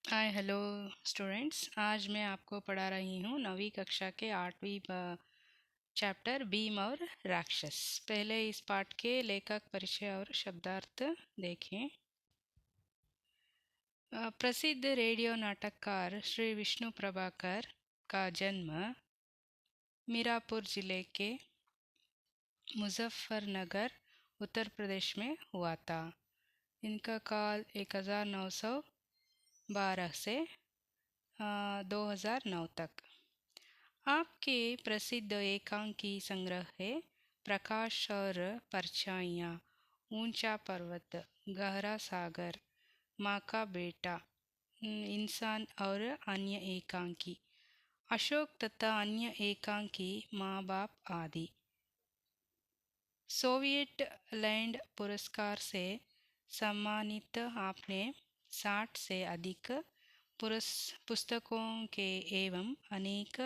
Hi hello students. आज मैं आपको पढ़ा रही हूँ नवीं कक्षा के 8वीं चैप्टर भीम और राक्षस। पहले इस पाठ के लेखक परिचय और शब्दार्थ देखें। प्रसिद्ध रेडियो नाटककार श्री विष्णु प्रभाकर का जन्म मीरापुर जिले के मुजफ्फरनगर उत्तर प्रदेश में हुआ था। इनका काल 1912 से 2009 तक। आपके प्रसिद्ध एकांकी संग्रह है प्रकाश और परछाइयाँ, ऊंचा पर्वत, गहरा सागर, माँ का बेटा, इंसान और अन्य एकांकी, अशोक तथा अन्य एकांकी, माँ बाप आदि। सोवियत लैंड पुरस्कार से सम्मानित आपने 60 से अधिक पुस्तकों के एवं अनेक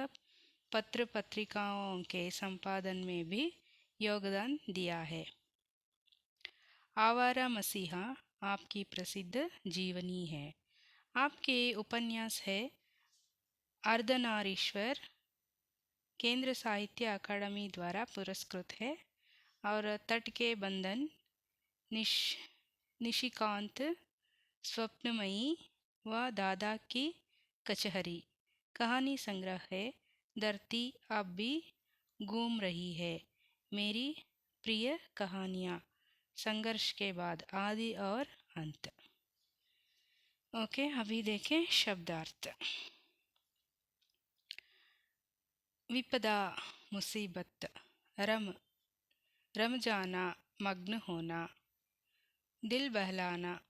पत्र पत्रिकाओं के संपादन में भी योगदान दिया है। आवारा मसीहा आपकी प्रसिद्ध जीवनी है। आपके उपन्यास है अर्धनारीश्वर, केंद्र साहित्य अकादमी द्वारा पुरस्कृत है। और तट के बंधन, निश निशिकांत, स्वप्नमयी व दादा की कचहरी कहानी संग्रह है। धरती अब भी घूम रही है, मेरी प्रिय कहानियाँ, संघर्ष के बाद, आदि और अंत। ओके, अभी देखें शब्दार्थ। विपदा, मुसीबत, रम जाना, मग्न होना, दिल बहलाना,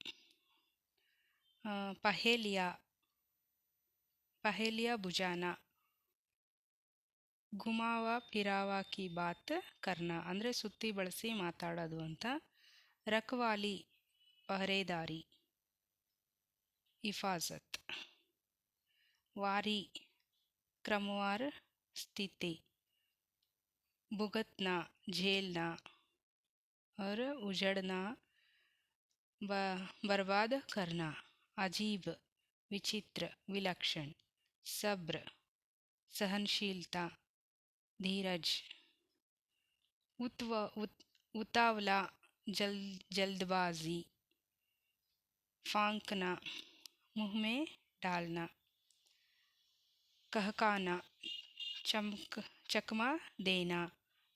पहेलिया बुझाना, घुमावा फिरावा की बात करना ಅಂದರೆ ಸುತ್ತಿ ಬಳಸಿ ಮಾತಾಡೋದು ಅಂತ. ರಖವಾಲಿ ಪಹರೇದಾರಿ, हिफाजत, वारी क्रमवार स्थिति, भुगतना झेलना और उजड़ना बर्बाद करना, अजीब विचित्र विलक्षण, सब्र सहनशीलता, धीरज, उतावला जल्दबाजी, फांकना मुंह में डालना, कहकाना चकमा देना,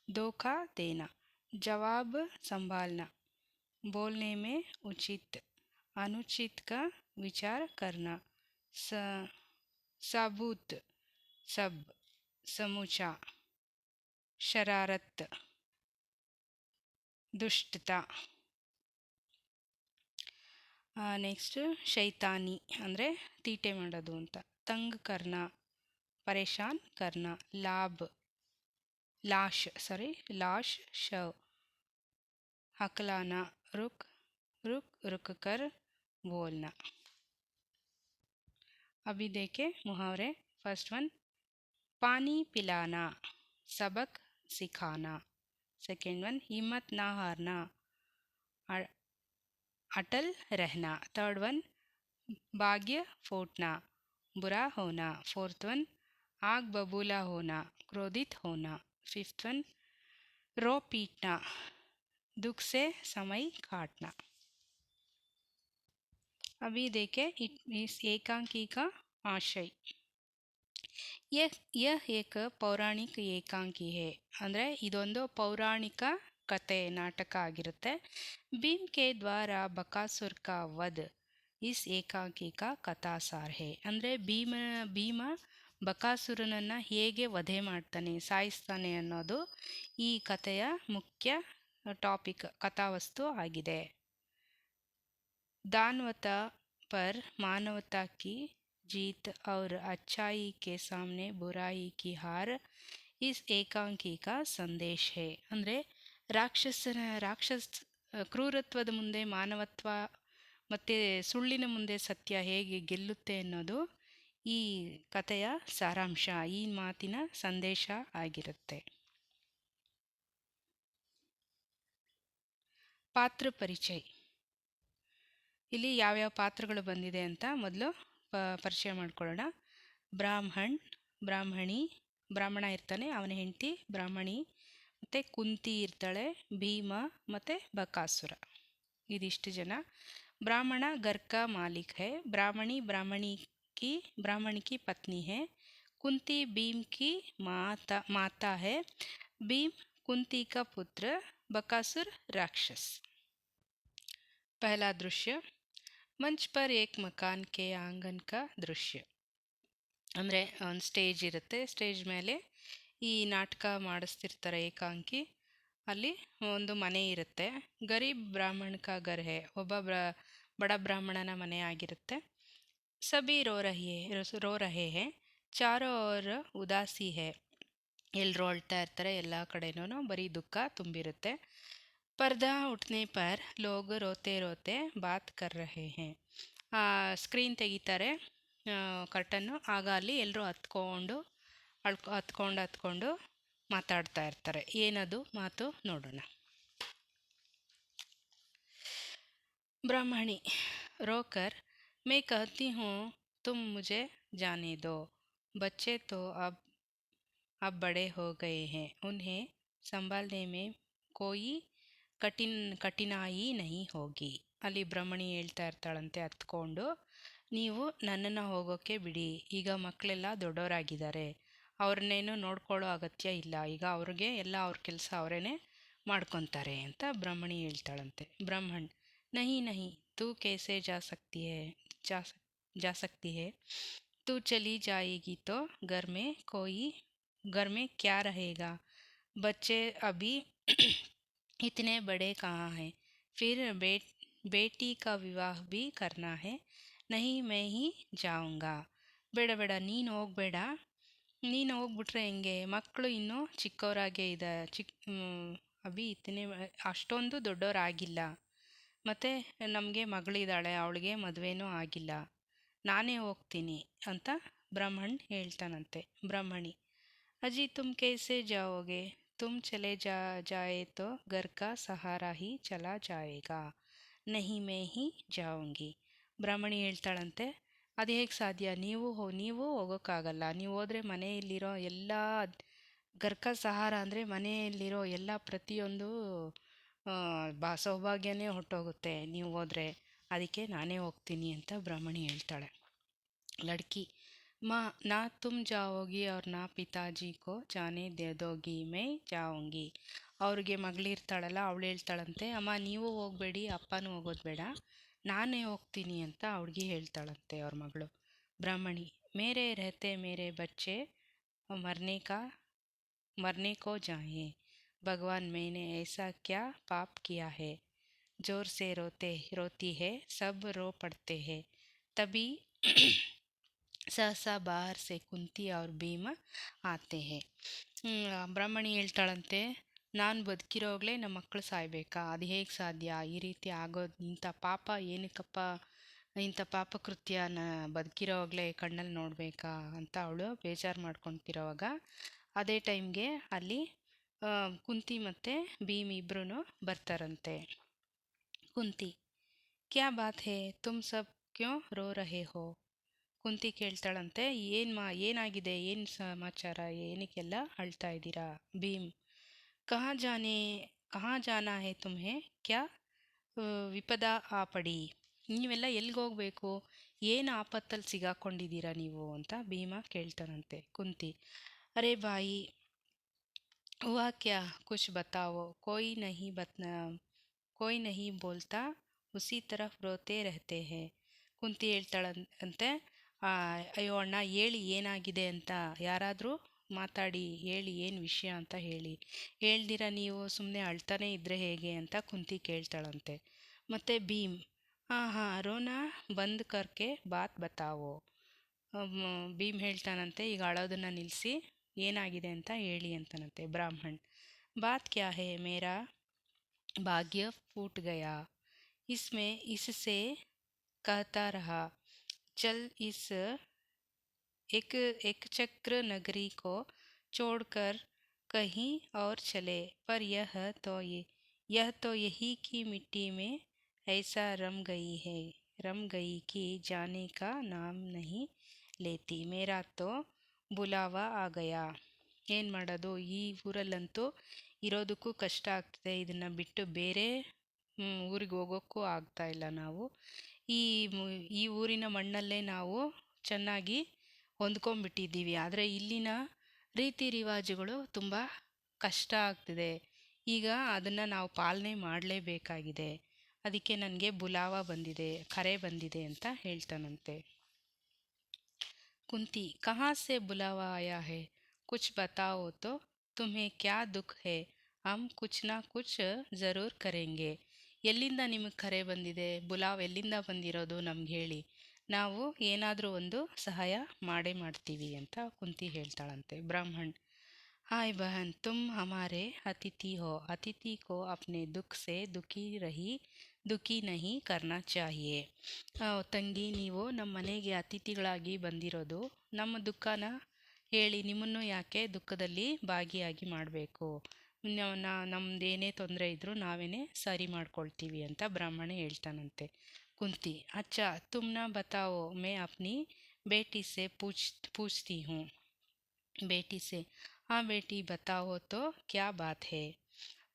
धोखा देना, जवाब संभालना, बोलने में उचित अनुचित का विचार करना, सबूत सब, समूचा, शरारत, दुष्टता. ನೆಕ್ಸ್ಟ್ ಶೈತಾನಿ ಅಂದರೆ ತೀಟೆ ಮಾಡೋದು ಅಂತ. ತಂಗ್ ಕರ್ನ, ಪರೇಶಾನ್ ಕರ್ನ, लाश शव, हकलाना, रुक कर बोलना. अभी देखे मुहावरे. फर्स्ट वन, पानी पिलाना, सबक सिखाना. सेकेंड वन, हिम्मत ना हारना, अटल रहना. थर्ड वन, भाग्य फूटना, बुरा होना. फोर्थ वन, आग बबूला होना, क्रोधित होना. फिफ्थ वन, रो पीटना, दुख से समय काटना. अभी देखें इस एकांकी का आशय. यह एक ಪೌರಾಣಿಕ ಏಕಾಂಕಿ है ಅಂದರೆ ಇದೊಂದು ಪೌರಾಣಿಕ ಕತೆ ನಾಟಕ ಆಗಿರುತ್ತೆ. ಭೀಮ್ के द्वारा बकासुर का वध इस एकांकी का कथासार है. ಅಂದರೆ ಭೀಮ ಬಕಾಸುರನನ್ನು ಹೇಗೆ ವಧೆ ಮಾಡ್ತಾನೆ, ಸಾಯಿಸ್ತಾನೆ ಅನ್ನೋದು ಈ ಕಥೆಯ ಮುಖ್ಯ ಟಾಪಿಕ್, ಕಥಾವಸ್ತು ಆಗಿದೆ. दानवता पर मानवता की जीत और अच्छाई के सामने बुराई की हार इस ಏಕಾಂಕಿ का ಸಂದೇಶ है. ಅಂದರೆ ರಾಕ್ಷಸ ಕ್ರೂರತ್ವದ ಮುಂದೆ ಮಾನವತ್ವ ಮತ್ತು ಸುಳ್ಳಿನ ಮುಂದೆ ಸತ್ಯ ಹೇಗೆ ಗೆಲ್ಲುತ್ತೆ ಅನ್ನೋದು ಈ ಕಥೆಯ ಸಾರಾಂಶ, ಈ ಮಾತಿನ ಸಂದೇಶ ಆಗಿರುತ್ತೆ. ಪಾತ್ರ ಪರಿಚಯ. ಇಲ್ಲಿ ಯಾವ್ಯಾವ ಪಾತ್ರಗಳು ಬಂದಿದೆ ಅಂತ ಮೊದಲು ಪರಿಚಯ ಮಾಡ್ಕೊಳ್ಳೋಣ. ಬ್ರಾಹ್ಮಣ್, ಬ್ರಾಹ್ಮಣಿ, ಬ್ರಾಹ್ಮಣ ಇರ್ತಾನೆ, ಅವನ ಹೆಂಡತಿ ಬ್ರಾಹ್ಮಣಿ, ಮತ್ತು ಕುಂತಿ ಇರ್ತಾಳೆ, ಭೀಮ ಮತ್ತು ಬಕಾಸುರ. ಇದಿಷ್ಟು ಜನ. ब्राह्मण घर का मालिक है, ब्राह्मणी ब्राह्मण की पत्नी है, कुंती भीम की माता है, भीम कुंती का पुत्र, बकासुर राक्षस. पहला दृश्य, मंच पर एक मकान के आंगन का दृश्य. ಅಂದರೆ ಒಂದು ಸ್ಟೇಜ್ ಇರುತ್ತೆ, ಸ್ಟೇಜ್ ಮೇಲೆ ಈ ನಾಟಕ ಮಾಡಿಸ್ತಿರ್ತಾರೆ ಏಕಾಂಗಿ. ಅಲ್ಲಿ ಒಂದು ಮನೆ ಇರುತ್ತೆ. ಗರೀಬ್ ಬ್ರಾಹ್ಮಣ ಕಾ ಘರ್ ಹೇ, ಒಬ್ಬ ಬಡ ಬ್ರಾಹ್ಮಣನ ಮನೆ ಆಗಿರುತ್ತೆ. ಸಭಿ ರೋ ರಹೆ ಹೇ, ಚಾರೋ ಓರ್ ಉದಾಸಿ ಹೇ, ಎಲ್ಲರೂ ಅಳ್ತಾ ಇರ್ತಾರೆ, ಎಲ್ಲ ಕಡೆನೂ ಬರೀ ದುಃಖ ತುಂಬಿರುತ್ತೆ. ಪರ್ದಾ ಉಠ್ನೆ ಪರ್ ಲೋಗ್ ರೋತೆ ರೋತೆ ಬಾತ್ ಕರ್ ರಹೆ ಹೇ, ಸ್ಕ್ರೀನ್ ತೆಗಿತಾರೆ, ಕರ್ಟನ್ನು. ಆಗ ಅಲ್ಲಿ ಎಲ್ಲರೂ ಹತ್ಕೊಂಡು ಮಾತಾಡ್ತಾ ಇರ್ತಾರೆ. ಏನದು ಮಾತು ನೋಡೋಣ. ब्राह्मणी रोकर, मैं कहती हूँ तुम मुझे जाने दो, बच्चे तो अब बड़े हो गए हैं, उन्हें संभालने में कोई ಕಠಿನಾಯಿ ನಹಿ ಹೋಗಿ. ಅಲ್ಲಿ ಬ್ರಹ್ಮಣಿ ಹೇಳ್ತಾ ಇರ್ತಾಳಂತೆ ಹತ್ಕೊಂಡು, ನೀವು ನನ್ನನ್ನು ಹೋಗೋಕ್ಕೆ ಬಿಡಿ, ಈಗ ಮಕ್ಕಳೆಲ್ಲ ದೊಡ್ಡವರಾಗಿದ್ದಾರೆ, ಅವ್ರನ್ನೇನು ನೋಡ್ಕೊಳ್ಳೋ ಅಗತ್ಯ ಇಲ್ಲ, ಈಗ ಅವ್ರಿಗೆ ಎಲ್ಲ ಅವ್ರ ಕೆಲಸ ಅವರೇನೆ ಮಾಡ್ಕೊತಾರೆ ಅಂತ ಬ್ರಹ್ಮಣಿ ಹೇಳ್ತಾಳಂತೆ. ಬ್ರಾಹ್ಮಣ್, नहीं नहीं, तू कैसे जा सकती है, तू चली जाएगी तो घर में क्या रहेगा, बच्चे अभी इतने बड़े कहाँ हैं, फिर बेटी का विवाह भी करना है, नहीं मैं ही जाऊँगा. ಬೇಡ ಬೇಡ, ನೀನು ಹೋಗ್ಬಿಟ್ರೆ ಹೆಂಗೆ, ಮಕ್ಕಳು ಇನ್ನೂ ಚಿಕ್ಕವರಾಗೇ ಇದೆ, ಅಭಿ ಇತನೆ ಅಷ್ಟೊಂದು ದೊಡ್ಡವರಾಗಿಲ್ಲ, ಮತ್ತು ನಮಗೆ ಮಗಳಿದ್ದಾಳೆ, ಅವಳಿಗೆ ಮದುವೆನೂ ಆಗಿಲ್ಲ, ನಾನೇ ಹೋಗ್ತೀನಿ ಅಂತ ಬ್ರಾಹ್ಮಣ್ ಹೇಳ್ತಾನಂತೆ. ಬ್ರಾಹ್ಮಣಿ, ಅಜ್ಜಿ ತುಮ್ ಕೈಸೆ ಜಾओगे, तुम चले जाए तो घर का सहारा ही चला जाएगा, नहीं मैं ही जाऊंगी. ಬ್ರಾಹ್ಮಣಿ ಹೇಳ್ತಾಳಂತೆ, ಅದು ಹೇಗೆ ಸಾಧ್ಯ, ನೀವು ಹೋಗೋಕ್ಕಾಗಲ್ಲ, ನೀವು ಹೋದರೆ ಮನೆಯಲ್ಲಿರೋ ಎಲ್ಲ, ಗರ್ಕ ಸಹಾರ ಅಂದರೆ ಮನೆಯಲ್ಲಿರೋ ಎಲ್ಲ ಪ್ರತಿಯೊಂದು ಸೌಭಾಗ್ಯನೇ ಹೊಟ್ಟೋಗುತ್ತೆ ನೀವು ಹೋದರೆ, ಅದಕ್ಕೆ ನಾನೇ ಹೋಗ್ತೀನಿ ಅಂತ ಬ್ರಾಹ್ಮಣಿ ಹೇಳ್ತಾಳೆ. ಲಡ್ಕಿ, ನಾ ತುಮ್ ಜಾओगी और ನಾ ಪಿತಾಜಿ ಕೋ ಜಾನೆ ದೇ ದೋಗಿ, ಮೈ ಜಾऊंगी. ಅವ್ರಿಗೆ ಮಗಳಿರ್ತಾಳಲ್ಲ, ಅವಳು ಹೇಳ್ತಾಳಂತೆ, ಅಮ್ಮ ನೀವು ಹೋಗಬೇಡಿ, ಅಪ್ಪನೂ ಹೋಗೋದು ಬೇಡ, ನಾನೇ ಹೋಗ್ತೀನಿ ಅಂತ ಹುಡುಗಿ ಹೇಳ್ತಾಳಂತೆ, ಅವ್ರ ಮಗಳು. ಬ್ರಾಹ್ಮಣಿ, ಮೇರೆ ರಹತೆ ಮೇರೆ ಬಚ್ಚೆ मरने को जाए, भगवान मैंने ऐसा क्या पाप किया है, जोर से रोती है, सब रो पड़ते हैं, तभी सहसा बाहर से कुंती और भीम आते हैं. ಬ್ರಾಹ್ಮಣಿ ಹೇಳ್ತಾಳಂತೆ, ನಾನು ಬದುಕಿರೋಗ್ಲೇ ನಮ್ಮ ಮಕ್ಕಳು ಸಾಯ್ಬೇಕಾ, ಅದು ಹೇಗೆ ಸಾಧ್ಯ, ಈ ರೀತಿ ಆಗೋದು, ಇಂಥ ಪಾಪ ಏನಕ್ಕಪ್ಪ, ಇಂಥ ಪಾಪಕೃತ್ಯನ ಬದುಕಿರೋವಾಗಲೇ ಕಣ್ಣಲ್ಲಿ ನೋಡಬೇಕಾ ಅಂತ ಅವಳು ಬೇಜಾರು ಮಾಡ್ಕೊತಿರೋವಾಗ, ಅದೇ ಟೈಮ್ಗೆ ಅಲ್ಲಿ ಕುಂತಿ ಮತ್ತು ಭೀಮ್ ಇಬ್ಬರೂ ಬರ್ತಾರಂತೆ. ಕುಂತಿ, ಕ್ಯಾ ಬಾತ್ ಹೇ, ತುಮ್ ಸಬ್ ಕ್ಯೋ ರೋ ರಹೆ ಹೋ. ಕುಂತಿ ಕೇಳ್ತಾಳಂತೆ, ಏನಾಗಿದೆ, ಏನು ಸಮಾಚಾರ, ಏನಕ್ಕೆಲ್ಲ ಅಳ್ತಾ ಇದ್ದೀರಾ. ಭೀಮ್, ಕಹಾ ಜಾನಾ ಹೇ ತುಮ್ಹೆ, ಕ್ಯಾ ವಿಪದ ಆ ಪಡಿ, ನೀವೆಲ್ಲ ಎಲ್ಲಿಗೆ ಹೋಗಬೇಕು, ಏನು ಆಪತ್ತಲ್ಲಿ ಸಿಗಾಕೊಂಡಿದ್ದೀರಾ ನೀವು ಅಂತ ಭೀಮ ಕೇಳ್ತಾನಂತೆ. ಕುಂತಿ, ಅರೆ ಬಾಯಿ ಹುವಾ ಕ್ಯಾ, ಕುಚ್ ಬತಾವೋ, ಕೋಯಿ ನಹಿ ಬೋಲ್ತಾ ಉಸಿ ತರಫ್ ರೋತೆ ರಹತೆ ಹೇ. ಕುಂತಿ ಹೇಳ್ತಾಳಂತೆ, ಅಯ್ಯೋ ಅಣ್ಣ, ಹೇಳಿ ಏನಾಗಿದೆ ಅಂತ, ಯಾರಾದರೂ ಮಾತಾಡಿ ಹೇಳಿ, ಏನು ವಿಷಯ ಅಂತ ಹೇಳಿ, ಹೇಳ್ದಿರ ನೀವು ಸುಮ್ಮನೆ ಅಳ್ತಾನೆ ಇದ್ದರೆ ಹೇಗೆ ಅಂತ ಕುಂತಿ ಕೇಳ್ತಾಳಂತೆ. ಮತ್ತು ಭೀಮ್, ಹಾಂ ರೋನಾ ಬಂದ್ ಕರ್ಕೆ ಬಾತ್ ಬತಾವೋ. ಭೀಮ್ ಹೇಳ್ತಾನಂತೆ, ಈಗ ಅಳೋದನ್ನು ನಿಲ್ಲಿಸಿ ಏನಾಗಿದೆ ಅಂತ ಹೇಳಿ ಅಂತಾನಂತೆ. ಬ್ರಾಹ್ಮಣ್, ಬಾತ್ ಕ್ಯಾ ಹೇ, ಮೇರಾ ಭಾಗ್ಯ ಫೂಟ್ ಗಯಾ, इससे कहता रहा, चल इस एक चक्र नगरी को छोड़कर कहीं और चले, पर यह तो यही की मिट्टी में ऐसा रम गई कि जाने का नाम नहीं लेती मेरा तो ಬುಲಾವಾ ಆ ಗಯಾ. ಏನು ಮಾಡೋದು, ಈ ಊರಲ್ಲಂತೂ ಇರೋದಕ್ಕೂ ಕಷ್ಟ ಆಗ್ತದೆ, ಇದನ್ನು ಬಿಟ್ಟು ಬೇರೆ ಊರಿಗೆ ಹೋಗೋಕ್ಕೂ ಆಗ್ತಾ ಇಲ್ಲ. ನಾವು ಈ ಈ ಊರಿನ ಮಣ್ಣಲ್ಲೇ ನಾವು ಚೆನ್ನಾಗಿ ಹೊಂದ್ಕೊಂಡ್ಬಿಟ್ಟಿದ್ದೀವಿ. ಆದರೆ ಇಲ್ಲಿನ ರೀತಿ ರಿವಾಜುಗಳು ತುಂಬ ಕಷ್ಟ ಆಗ್ತಿದೆ. ಈಗ ಅದನ್ನು ನಾವು ಪಾಲನೆ ಮಾಡಲೇಬೇಕಾಗಿದೆ. ಅದಕ್ಕೆ ನನಗೆ ಬುಲಾವ ಬಂದಿದೆ, ಕರೆ ಬಂದಿದೆ ಅಂತ ಹೇಳ್ತಾನಂತೆ. कुंती कहाँ से बुलावा आया है, कुछ बताओ तो, तुम्हें क्या दुख है, हम कुछ ना कुछ ज़रूर करेंगे. ಎಲ್ಲಿಂದ ನಿಮಗೆ ಕರೆ ಬಂದಿದೆ, ಬುಲಾವ್ ಎಲ್ಲಿಂದ ಬಂದಿರೋದು ನಮ್ಗೆ ಹೇಳಿ, ನಾವು ಏನಾದರೂ ಒಂದು ಸಹಾಯ ಮಾಡೇ ಮಾಡ್ತೀವಿ ಅಂತ ಕುಂತಿ ಹೇಳ್ತಾಳಂತೆ. ಬ್ರಾಹ್ಮಣ್ हाय बहन, तुम हमारे अतिथि हो, अतिथि को अपने दुख से ದುಃಖಿ ನಹಿ ಕರ್ನಾ ಚಾಹಿಯೇ. ತಂಗಿ, ನೀವು ನಮ್ಮ ಮನೆಗೆ ಅತಿಥಿಗಳಾಗಿ ಬಂದಿರೋದು, ನಮ್ಮ ದುಃಖನ ಹೇಳಿ, ನಿಮ್ಮನ್ನು ಯಾಕೆ ದುಃಖದಲ್ಲಿ ಭಾಗಿಯಾಗಿ ಮಾಡಬೇಕು, ನಮ್ದೇನೇ ತೊಂದರೆ ಇದ್ದರೂ ನಾವೇನೇ ಸರಿ ಮಾಡ್ಕೊಳ್ತೀವಿ ಅಂತ ಬ್ರಾಹ್ಮಣ ಹೇಳ್ತಾನಂತೆ. ಕುಂತಿ ಅಚ್ಚ ತುಮ್ನ ಬತಾವೋ, ಮೇ ಅಪ್ನಿ ಬೇಟಿ ಸೆ ಪೂಚ್ತಿ ಹೂँ. ಬೇಟಿ ಸೆ ಹಾಂ ಬೇಟಿ ಬತಾವೋ ತೋ ಕ್ಯಾ ಬಾತ್ ಹೇ.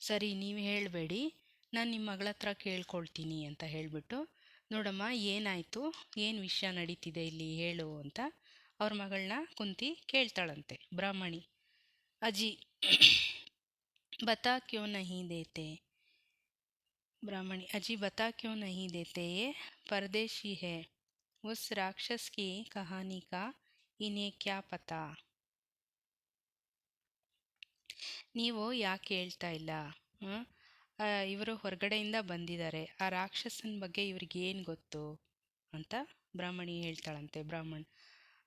ಸರಿ, ನೀವು ಹೇಳಬೇಡಿ, ನಾನು ನಿಮ್ಮ ಮಗಳ ಹತ್ರ ಕೇಳ್ಕೊಳ್ತೀನಿ ಅಂತ ಹೇಳಿಬಿಟ್ಟು, ನೋಡಮ್ಮ ಏನಾಯಿತು, ಏನು ವಿಷಯ ನಡೀತಿದೆ ಇಲ್ಲಿ ಹೇಳು ಅಂತ ಅವ್ರ ಮಗಳನ್ನ ಕುಂತಿ ಕೇಳ್ತಾಳಂತೆ. ಬ್ರಾಹ್ಮಣಿ ಅಜ್ಜಿ ಬತಾ ಕ್ಯೋ ನಹಿ ದೇತೆ. ब्राह्मणी अजी बता क्यों नहीं देते, ये परदेशी है, उस राक्षस की कहानी का इन्हें क्या पता. ನೀವು ಯಾಕೆ ಹೇಳ್ತಾ ಇಲ್ಲ, ಇವರು ಹೊರಗಡೆಯಿಂದ ಬಂದಿದ್ದಾರೆ, ಆ ರಾಕ್ಷಸನ ಬಗ್ಗೆ ಇವ್ರಿಗೆ ಏನು ಗೊತ್ತು ಅಂತ ಬ್ರಾಹ್ಮಣಿ ಹೇಳ್ತಾಳಂತೆ. ಬ್ರಾಹ್ಮಣ್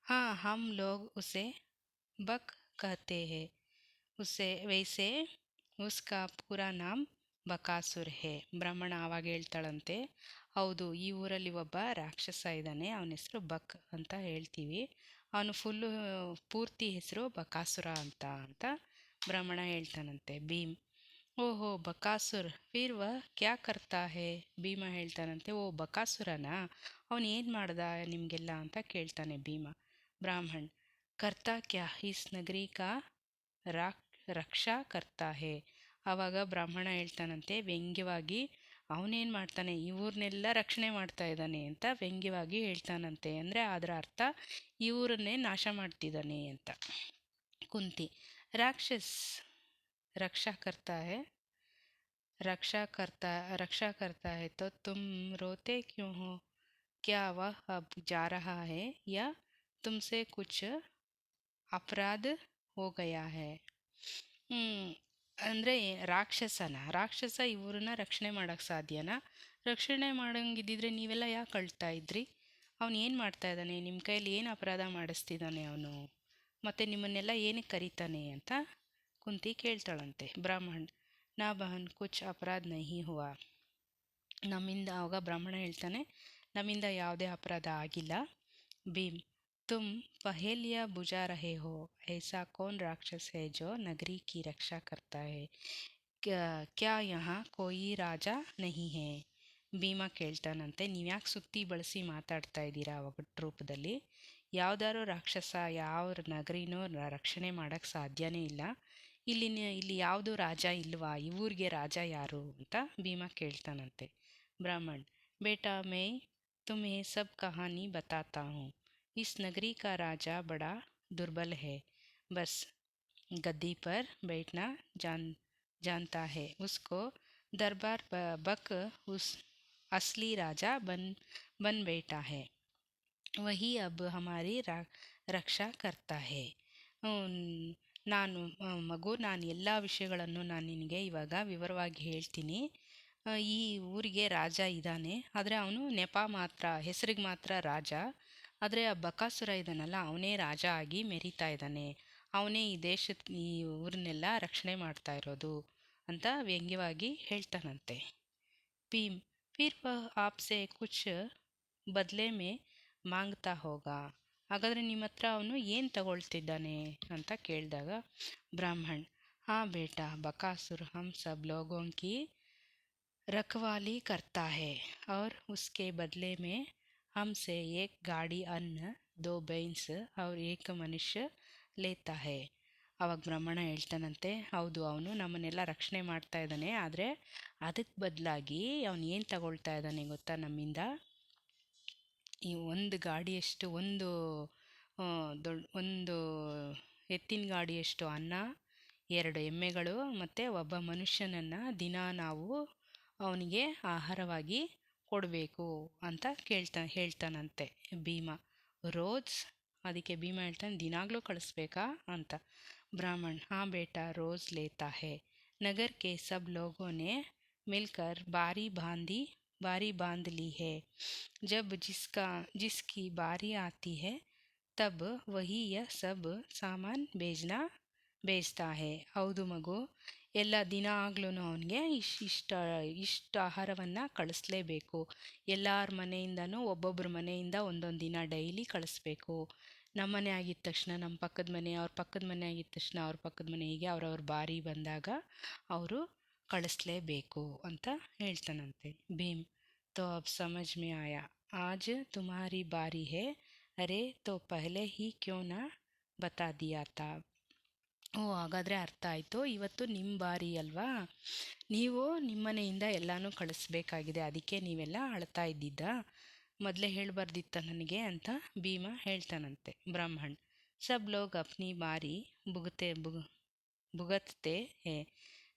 ಹಾಂ ಹಮ್ ಲೋಗ್ ಉಸೆ ಬಕ್ ಕಹತೆ ಹೇ, ಉಸೆ ವೈಸೆ ಉಸ್ಕಾ ಪೂರಾ ನಾಮ್ ಬಕಾಸುರ್ ಹೇ. ಬ್ರಾಹ್ಮಣ ಆವಾಗ ಹೇಳ್ತಾಳಂತೆ, ಹೌದು, ಈ ಊರಲ್ಲಿ ಒಬ್ಬ ರಾಕ್ಷಸ ಇದ್ದಾನೆ, ಅವನ ಹೆಸರು ಬಕ್ ಅಂತ ಹೇಳ್ತೀವಿ, ಅವನು ಪೂರ್ತಿ ಹೆಸರು ಬಕಾಸುರ ಅಂತ ಬ್ರಾಹ್ಮಣ ಹೇಳ್ತಾನಂತೆ. ಭೀಮ್ ಓಹೋ ಬಕಾಸುರ್, ಫಿರ್ ವ ಕ್ಯಾ ಕರ್ತಾ ಹೇ. ಭೀಮ ಹೇಳ್ತಾನಂತೆ, ಓ ಬಕಾಸುರನಾ, ಅವನು ಏನು ಮಾಡ್ದ ನಿಮಗೆಲ್ಲ ಅಂತ ಕೇಳ್ತಾನೆ ಭೀಮ. ಬ್ರಾಹ್ಮಣ್ ಕರ್ತಾ ಕ್ಯಾ, ಇಸ್ ನಗರಿ ಕಾ ರಕ್ಷಾ ಕರ್ತಾ ಹೇ. ಆವಾಗ ಬ್ರಾಹ್ಮಣ ಹೇಳ್ತಾನಂತೆ ವ್ಯಂಗ್ಯವಾಗಿ, ಅವನೇನು ಮಾಡ್ತಾನೆ, ಈ ಊರನ್ನೆಲ್ಲ ರಕ್ಷಣೆ ಮಾಡ್ತಾ ಇದ್ದಾನೆ ಅಂತ ವ್ಯಂಗ್ಯವಾಗಿ ಹೇಳ್ತಾನಂತೆ. ಅಂದರೆ ಅದರ ಅರ್ಥ ಈ ಊರನ್ನೇ ನಾಶ ಮಾಡ್ತಿದ್ದಾನೆ ಅಂತ. ಕುಂತಿ ರಾಕ್ಷಸ್ रक्षा करता है रक्षा करता है तो तुम रोते क्यों हो, क्या वह अब जा रहा है या तुमसे कुछ अपराध हो गया है. ಅಂದರೆ ರಾಕ್ಷಸ ಇವ್ರನ್ನ ರಕ್ಷಣೆ ಮಾಡೋಕ್ಕೆ ಸಾಧ್ಯನಾ, ರಕ್ಷಣೆ ಮಾಡೋಂಗಿದ್ದಿದ್ರೆ ನೀವೆಲ್ಲ ಯಾಕೆ ಅಳ್ತಾ ಇದ್ರಿ, ಅವನು ಏನು ಮಾಡ್ತಾ ಇದ್ದಾನೆ, ನಿಮ್ಮ ಕೈಯಲ್ಲಿ ಏನು ಅಪರಾಧ ಮಾಡಿಸ್ತಿದ್ದಾನೆ ಅವನು, ಮತ್ತು ನಿಮ್ಮನ್ನೆಲ್ಲ ಏನಕ್ಕೆ ಕರೀತಾನೆ ಅಂತ ಕುಂತಿ ಕೇಳ್ತಾಳಂತೆ. ಬ್ರಾಹ್ಮಣ್ ನಾ ಬಹನ್ ಕುಚ್ ಅಪರಾಧ ನಹಿ ಹುವಾ. ಆವಾಗ ಬ್ರಾಹ್ಮಣ ಹೇಳ್ತಾನೆ, ನಮ್ಮಿಂದ ಯಾವುದೇ ಅಪರಾಧ ಆಗಿಲ್ಲ. ಭೀಮ್ ತುಮ್ ಪಹೇಲಿಯಾ ಬುಜಾ ರಹೆ ಹೋ, ಐಸಾ ಕೌನ್ ರಾಕ್ಷಸ್ ಹೇ ಜೋ ನಗರಿ ಕಿ ರಕ್ಷಾ ಕರ್ತಾ ಹೇ, ಕ್ಯಾ ಯಹಾ ಕೋಯಿ ರಾಜ ನಹಿ ಹೇ. ಭೀಮ ಕೇಳ್ತಾನಂತೆ, ನೀವ್ಯಾಕೆ ಸುತ್ತಿ ಬಳಸಿ ಮಾತಾಡ್ತಾ ಇದ್ದೀರಾ ಒಗಟ್ಟು ರೂಪದಲ್ಲಿ, ಯಾವ್ದಾದ್ರು ರಾಕ್ಷಸ ಯಾವ ನಗರಿನೂ ರಕ್ಷಣೆ ಮಾಡೋಕ್ಕೆ ಸಾಧ್ಯನೇ ಇಲ್ಲ, ಇಲ್ಲಿ ಯಾವುದು ರಾಜ ಇಲ್ವಾ, ಈ ಊರಿಗೆ ರಾಜ ಯಾರು ಅಂತ ಭೀಮ ಕೇಳ್ತಾನಂತೆ. ಬ್ರಾಹ್ಮಣ್ ಬೇಟಾ ಮೈ ತುಮ್ಹೇ ಸಬ್ ಕಹಾನಿ ಬತಾತಾ ಹೂँ, इस नगरी का राजा बड़ा दुर्बल है, बस गद्दी पर बैठना जानता है, उसको दरबार बक उस असली राजा बन बैठा है, वही अब हमारी रक्षा करता है. ನಾನು ಎಲ್ಲ ವಿಷಯಗಳನ್ನು ನಾನು ನಿನಗೆ ಇವಾಗ ವಿವರವಾಗಿ ಹೇಳ್ತೀನಿ. ಈ ಊರಿಗೆ ರಾಜ ಇದ್ದಾನೆ, ಆದರೆ ಅವನು ನೆಪ ಮಾತ್ರ, ಹೆಸರಿಗೆ ಮಾತ್ರ ರಾಜ. ಆದರೆ ಆ ಬಕಾಸುರ ಇದ್ದಾನಲ್ಲ, ಅವನೇ ರಾಜ ಆಗಿ ಮೆರೀತಾ ಇದ್ದಾನೆ, ಅವನೇ ಈ ಊರನ್ನೆಲ್ಲ ರಕ್ಷಣೆ ಮಾಡ್ತಾ ಇರೋದು ಅಂತ ವ್ಯಂಗ್ಯವಾಗಿ ಹೇಳ್ತಾನಂತೆ. ಭೀಮ್ ಫಿರ್ ವಹ್ ಆಪ್ಸೆ ಕುಚ್ ಬದಲೆ ಮೇ ಮಾಂಗ್ತಾ ಹೋಗಾ. ಹಾಗಾದರೆ ನಿಮ್ಮ ಹತ್ರ ಅವನು ಏನು ತಗೊಳ್ತಿದ್ದಾನೆ ಅಂತ ಕೇಳಿದಾಗ ಬ್ರಾಹ್ಮಣ್ ಹಾಂ ಬೇಟಾ ಬಕಾಸುರ್ ಹಮ್ ಸಬ್ ಲೋಗೋಂ ಕಿ रखवाली करता है और उसके बदले में हमसे एक गाड़ी अन्न दो बैंस और एक ಮನುಷ್ಯ ಲೇತಾ ಹೇ. ಅವಾಗ ಬ್ರಾಹ್ಮಣ ಹೇಳ್ತಾನಂತೆ, ಹೌದು ಅವನು ನಮ್ಮನ್ನೆಲ್ಲ ರಕ್ಷಣೆ ಮಾಡ್ತಾ ಇದ್ದಾನೆ, ಆದರೆ ಅದಕ್ಕೆ ಬದಲಾಗಿ ಅವನು ಏನು ತಗೊಳ್ತಾ ಇದ್ದಾನೆ ಗೊತ್ತಾ ನಮ್ಮಿಂದ? ಈ ಒಂದು ಗಾಡಿಯಷ್ಟು ಒಂದು ಎತ್ತಿನ ಗಾಡಿಯಷ್ಟು ಅನ್ನ, ಎರಡು ಎಮ್ಮೆಗಳು ಮತ್ತು ಒಬ್ಬ ಮನುಷ್ಯನನ್ನು ದಿನ ನಾವು ಅವನಿಗೆ ಆಹಾರವಾಗಿ ಕೊಡಬೇಕು ಅಂತ ಹೇಳ್ತಾನಂತೆ ಭೀಮ. ರೋಜ್, ಅದಕ್ಕೆ ಭೀಮ ಹೇಳ್ತಾನೆ, ದಿನಾಗಲೂ ಕಳಿಸ್ಬೇಕಾ ಅಂತ. ब्राह्मण हाँ बेटा रोज लेता है. नगर के सब लोगों ने मिलकर बारी बांध ली है. जब जिसकी बारी आती है तब वही यह सब सामान ಬೇಯಿಸ್ತಾ ಹೇ. ಹೌದು ಮಗು, ಎಲ್ಲ ದಿನ ಆಗ್ಲೂ ಅವನಿಗೆ ಇಷ್ಟು ಆಹಾರವನ್ನು ಕಳಿಸ್ಲೇಬೇಕು. ಎಲ್ಲರ ಮನೆಯಿಂದನೂ ಒಬ್ಬೊಬ್ಬರ ಮನೆಯಿಂದ ಒಂದೊಂದು ದಿನ ಡೈಲಿ ಕಳಿಸ್ಬೇಕು. ನಮ್ಮ ಮನೆ ಆಗಿದ ತಕ್ಷಣ ನಮ್ಮ ಪಕ್ಕದ ಮನೆ, ಅವ್ರ ಪಕ್ಕದ ಮನೆ ಆಗಿದ ತಕ್ಷಣ ಅವ್ರ ಪಕ್ಕದ ಮನೆ, ಹೀಗೆ ಅವ್ರವ್ರ ಬಾರಿ ಬಂದಾಗ ಅವರು ಕಳಿಸ್ಲೇಬೇಕು ಅಂತ ಹೇಳ್ತಾನಂತೆ ಭೀಮ್. ತೋ ಅಬ್ ಸಮಜ್ ಮೇ ಆಯಾ, ಆಜ್ ತುಮ್ಹಾರಿ ಬಾರಿ ಹೇ, ಅರೆ ತೋ ಪಹಲೆ ಹಿ ಕ್ಯೋ ನಾ ಬತಾ ದಿಯಾ ತಾ. ಓ, ಹಾಗಾದರೆ ಅರ್ಥ ಆಯಿತು, ಇವತ್ತು ನಿಮ್ಮ ಬಾರಿ ಅಲ್ವಾ, ನೀವು ನಿಮ್ಮನೆಯಿಂದ ಎಲ್ಲನೂ ಕಳಿಸ್ಬೇಕಾಗಿದೆ, ಅದಕ್ಕೆ ನೀವೆಲ್ಲ ಅಳ್ತಾ ಇದ್ದಿದ್ದ, ಮೊದಲೇ ಹೇಳಬಾರ್ದಿತ್ತ ನನಗೆ ಅಂತ ಭೀಮ ಹೇಳ್ತಾನಂತೆ. ಬ್ರಾಹ್ಮಣ್ ಸಬ್ ಲೋಗ್ ಅಪ್ನಿ ಬಾರಿ भुगतते हैं,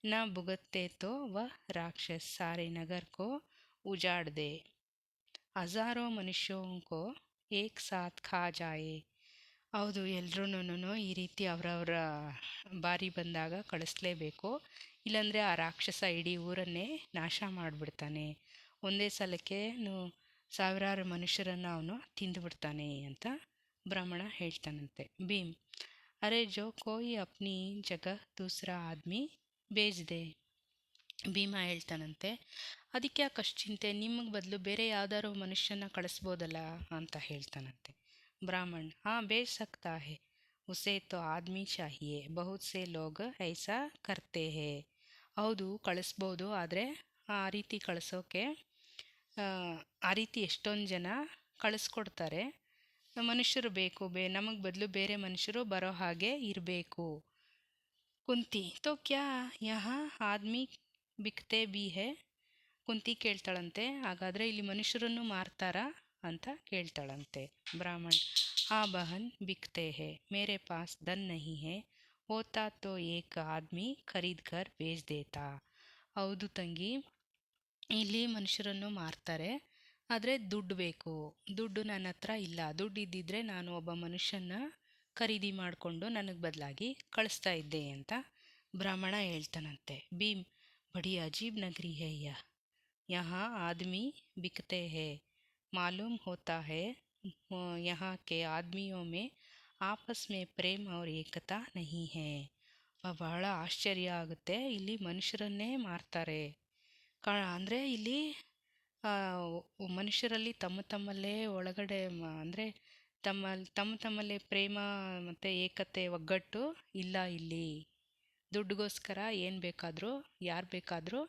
न भुगतते तो वह राक्षस सारे नगर को उजाड़ दे, हजारों मनुष्यों को एक साथ खा जाए. ಹೌದು, ಎಲ್ರೂ ಈ ರೀತಿ ಅವರವರ ಬಾರಿ ಬಂದಾಗ ಕಳಿಸ್ಲೇಬೇಕು, ಇಲ್ಲಾಂದರೆ ಆ ರಾಕ್ಷಸ ಇಡೀ ಊರನ್ನೇ ನಾಶ ಮಾಡಿಬಿಡ್ತಾನೆ, ಒಂದೇ ಸಲಕ್ಕೆ ಸಾವಿರಾರು ಮನುಷ್ಯರನ್ನು ಅವನು ತಿಂದುಬಿಡ್ತಾನೆ ಅಂತ ಬ್ರಾಹ್ಮಣ ಹೇಳ್ತಾನಂತೆ. ಭೀಮ್ ಅರೆ ಜೋ ಕೋಯಿ ಅಪ್ನಿ ಜಗಹ ದೂಸರಾ ಆದ್ಮಿ ಬೇಜ್ ದೇ. ಭೀಮ ಹೇಳ್ತಾನಂತೆ, ಅದಕ್ಕೆ ಯಾಕೆ ಅಷ್ಟು ಚಿಂತೆ, ನಿಮಗೆ ಬದಲು ಬೇರೆ ಯಾವ್ದಾದ್ರು ಮನುಷ್ಯನ ಕಳಿಸ್ಬೋದಲ್ಲ ಅಂತ ಹೇಳ್ತಾನಂತೆ. ಬ್ರಾಹ್ಮಣ್ हाँ भेज सकता है, उसे तो आदमी चाहिए, बहुत से लोग ऐसा करते हैं. ಹೌದು ಕಳಿಸ್ಬೋದು, ಆದರೆ ಆ ರೀತಿ ಕಳಿಸೋಕೆ ಆ ರೀತಿ ಎಷ್ಟೊಂದು ಜನ ಕಳಿಸ್ಕೊಡ್ತಾರೆ, ಮನುಷ್ಯರು ಬೇಕು, ನಮಗೆ ಬದಲು ಬೇರೆ ಮನುಷ್ಯರು ಬರೋ ಹಾಗೆ ಇರಬೇಕು. ಕುಂತಿ ತೋ ಕ್ಯಾ ಯಹಾ ಆದ್ಮಿ ಬಿಕ್ತೆ ಬಿ ಹೇ. ಕುಂತಿ ಕೇಳ್ತಾಳಂತೆ, ಹಾಗಾದರೆ ಇಲ್ಲಿ ಮನುಷ್ಯರನ್ನು ಮಾರ್ತಾರಾ ಅಂತ ಕೇಳ್ತಾಳಂತೆ. ಬ್ರಾಹ್ಮಣ್ ಹಾ ಬಹನ್ ಬಿಕ್ತೆ ಹೇ, ಮೇರೆ ಪಾಸ್ ಧನ್ ನಹಿ ಹೇ, ಹೋತಾ ತೋ ಏಕ್ ಆದ್ಮಿ ಖರೀದ್ ಕರ್ ಬೇಚ್ ದೇತಾ. ಹೌದು ತಂಗಿ, ಇಲ್ಲಿ ಮನುಷ್ಯರನ್ನು ಮಾರ್ತಾರೆ, ಆದರೆ ದುಡ್ಡು ಬೇಕು, ದುಡ್ಡು ನನ್ನ ಹತ್ರ ಇಲ್ಲ, ದುಡ್ಡು ಇದ್ದಿದ್ರೆ ನಾನು ಒಬ್ಬ ಮನುಷ್ಯನ ಖರೀದಿ ಮಾಡಿಕೊಂಡು ನನಗೆ ಬದಲಾಗಿ ಕಳಿಸ್ತಾ ಇದ್ದೆ ಅಂತ ಬ್ರಾಹ್ಮಣ ಹೇಳ್ತಾನಂತೆ. ಭೀಮ್ ಬಡಿ ಅಜೀಬ್ ನಗರಿ ಹೇ यहाँ आदमी बिकते हैं, मालूम होता है यहाँ के आदमियों में आपस में प्रेम और ಏಕತಾ नहीं है. ಬಹಳ ಆಶ್ಚರ್ಯ ಆಗುತ್ತೆ, ಇಲ್ಲಿ ಮನುಷ್ಯರನ್ನೇ ಮಾರ್ತಾರೆ, ಅಂದರೆ ಇಲ್ಲಿ ಮನುಷ್ಯರಲ್ಲಿ ತಮ್ಮಲ್ಲೇ ಒಳಗಡೆ ಅಂದರೆ ತಮ್ಮಲ್ಲೇ ಪ್ರೇಮ ಮತ್ತು ಏಕತೆ ಒಗ್ಗಟ್ಟು ಇಲ್ಲ ಇಲ್ಲಿ, ದುಡ್ಡುಗೋಸ್ಕರ ಏನು ಬೇಕಾದರೂ ಯಾರು ಬೇಕಾದರೂ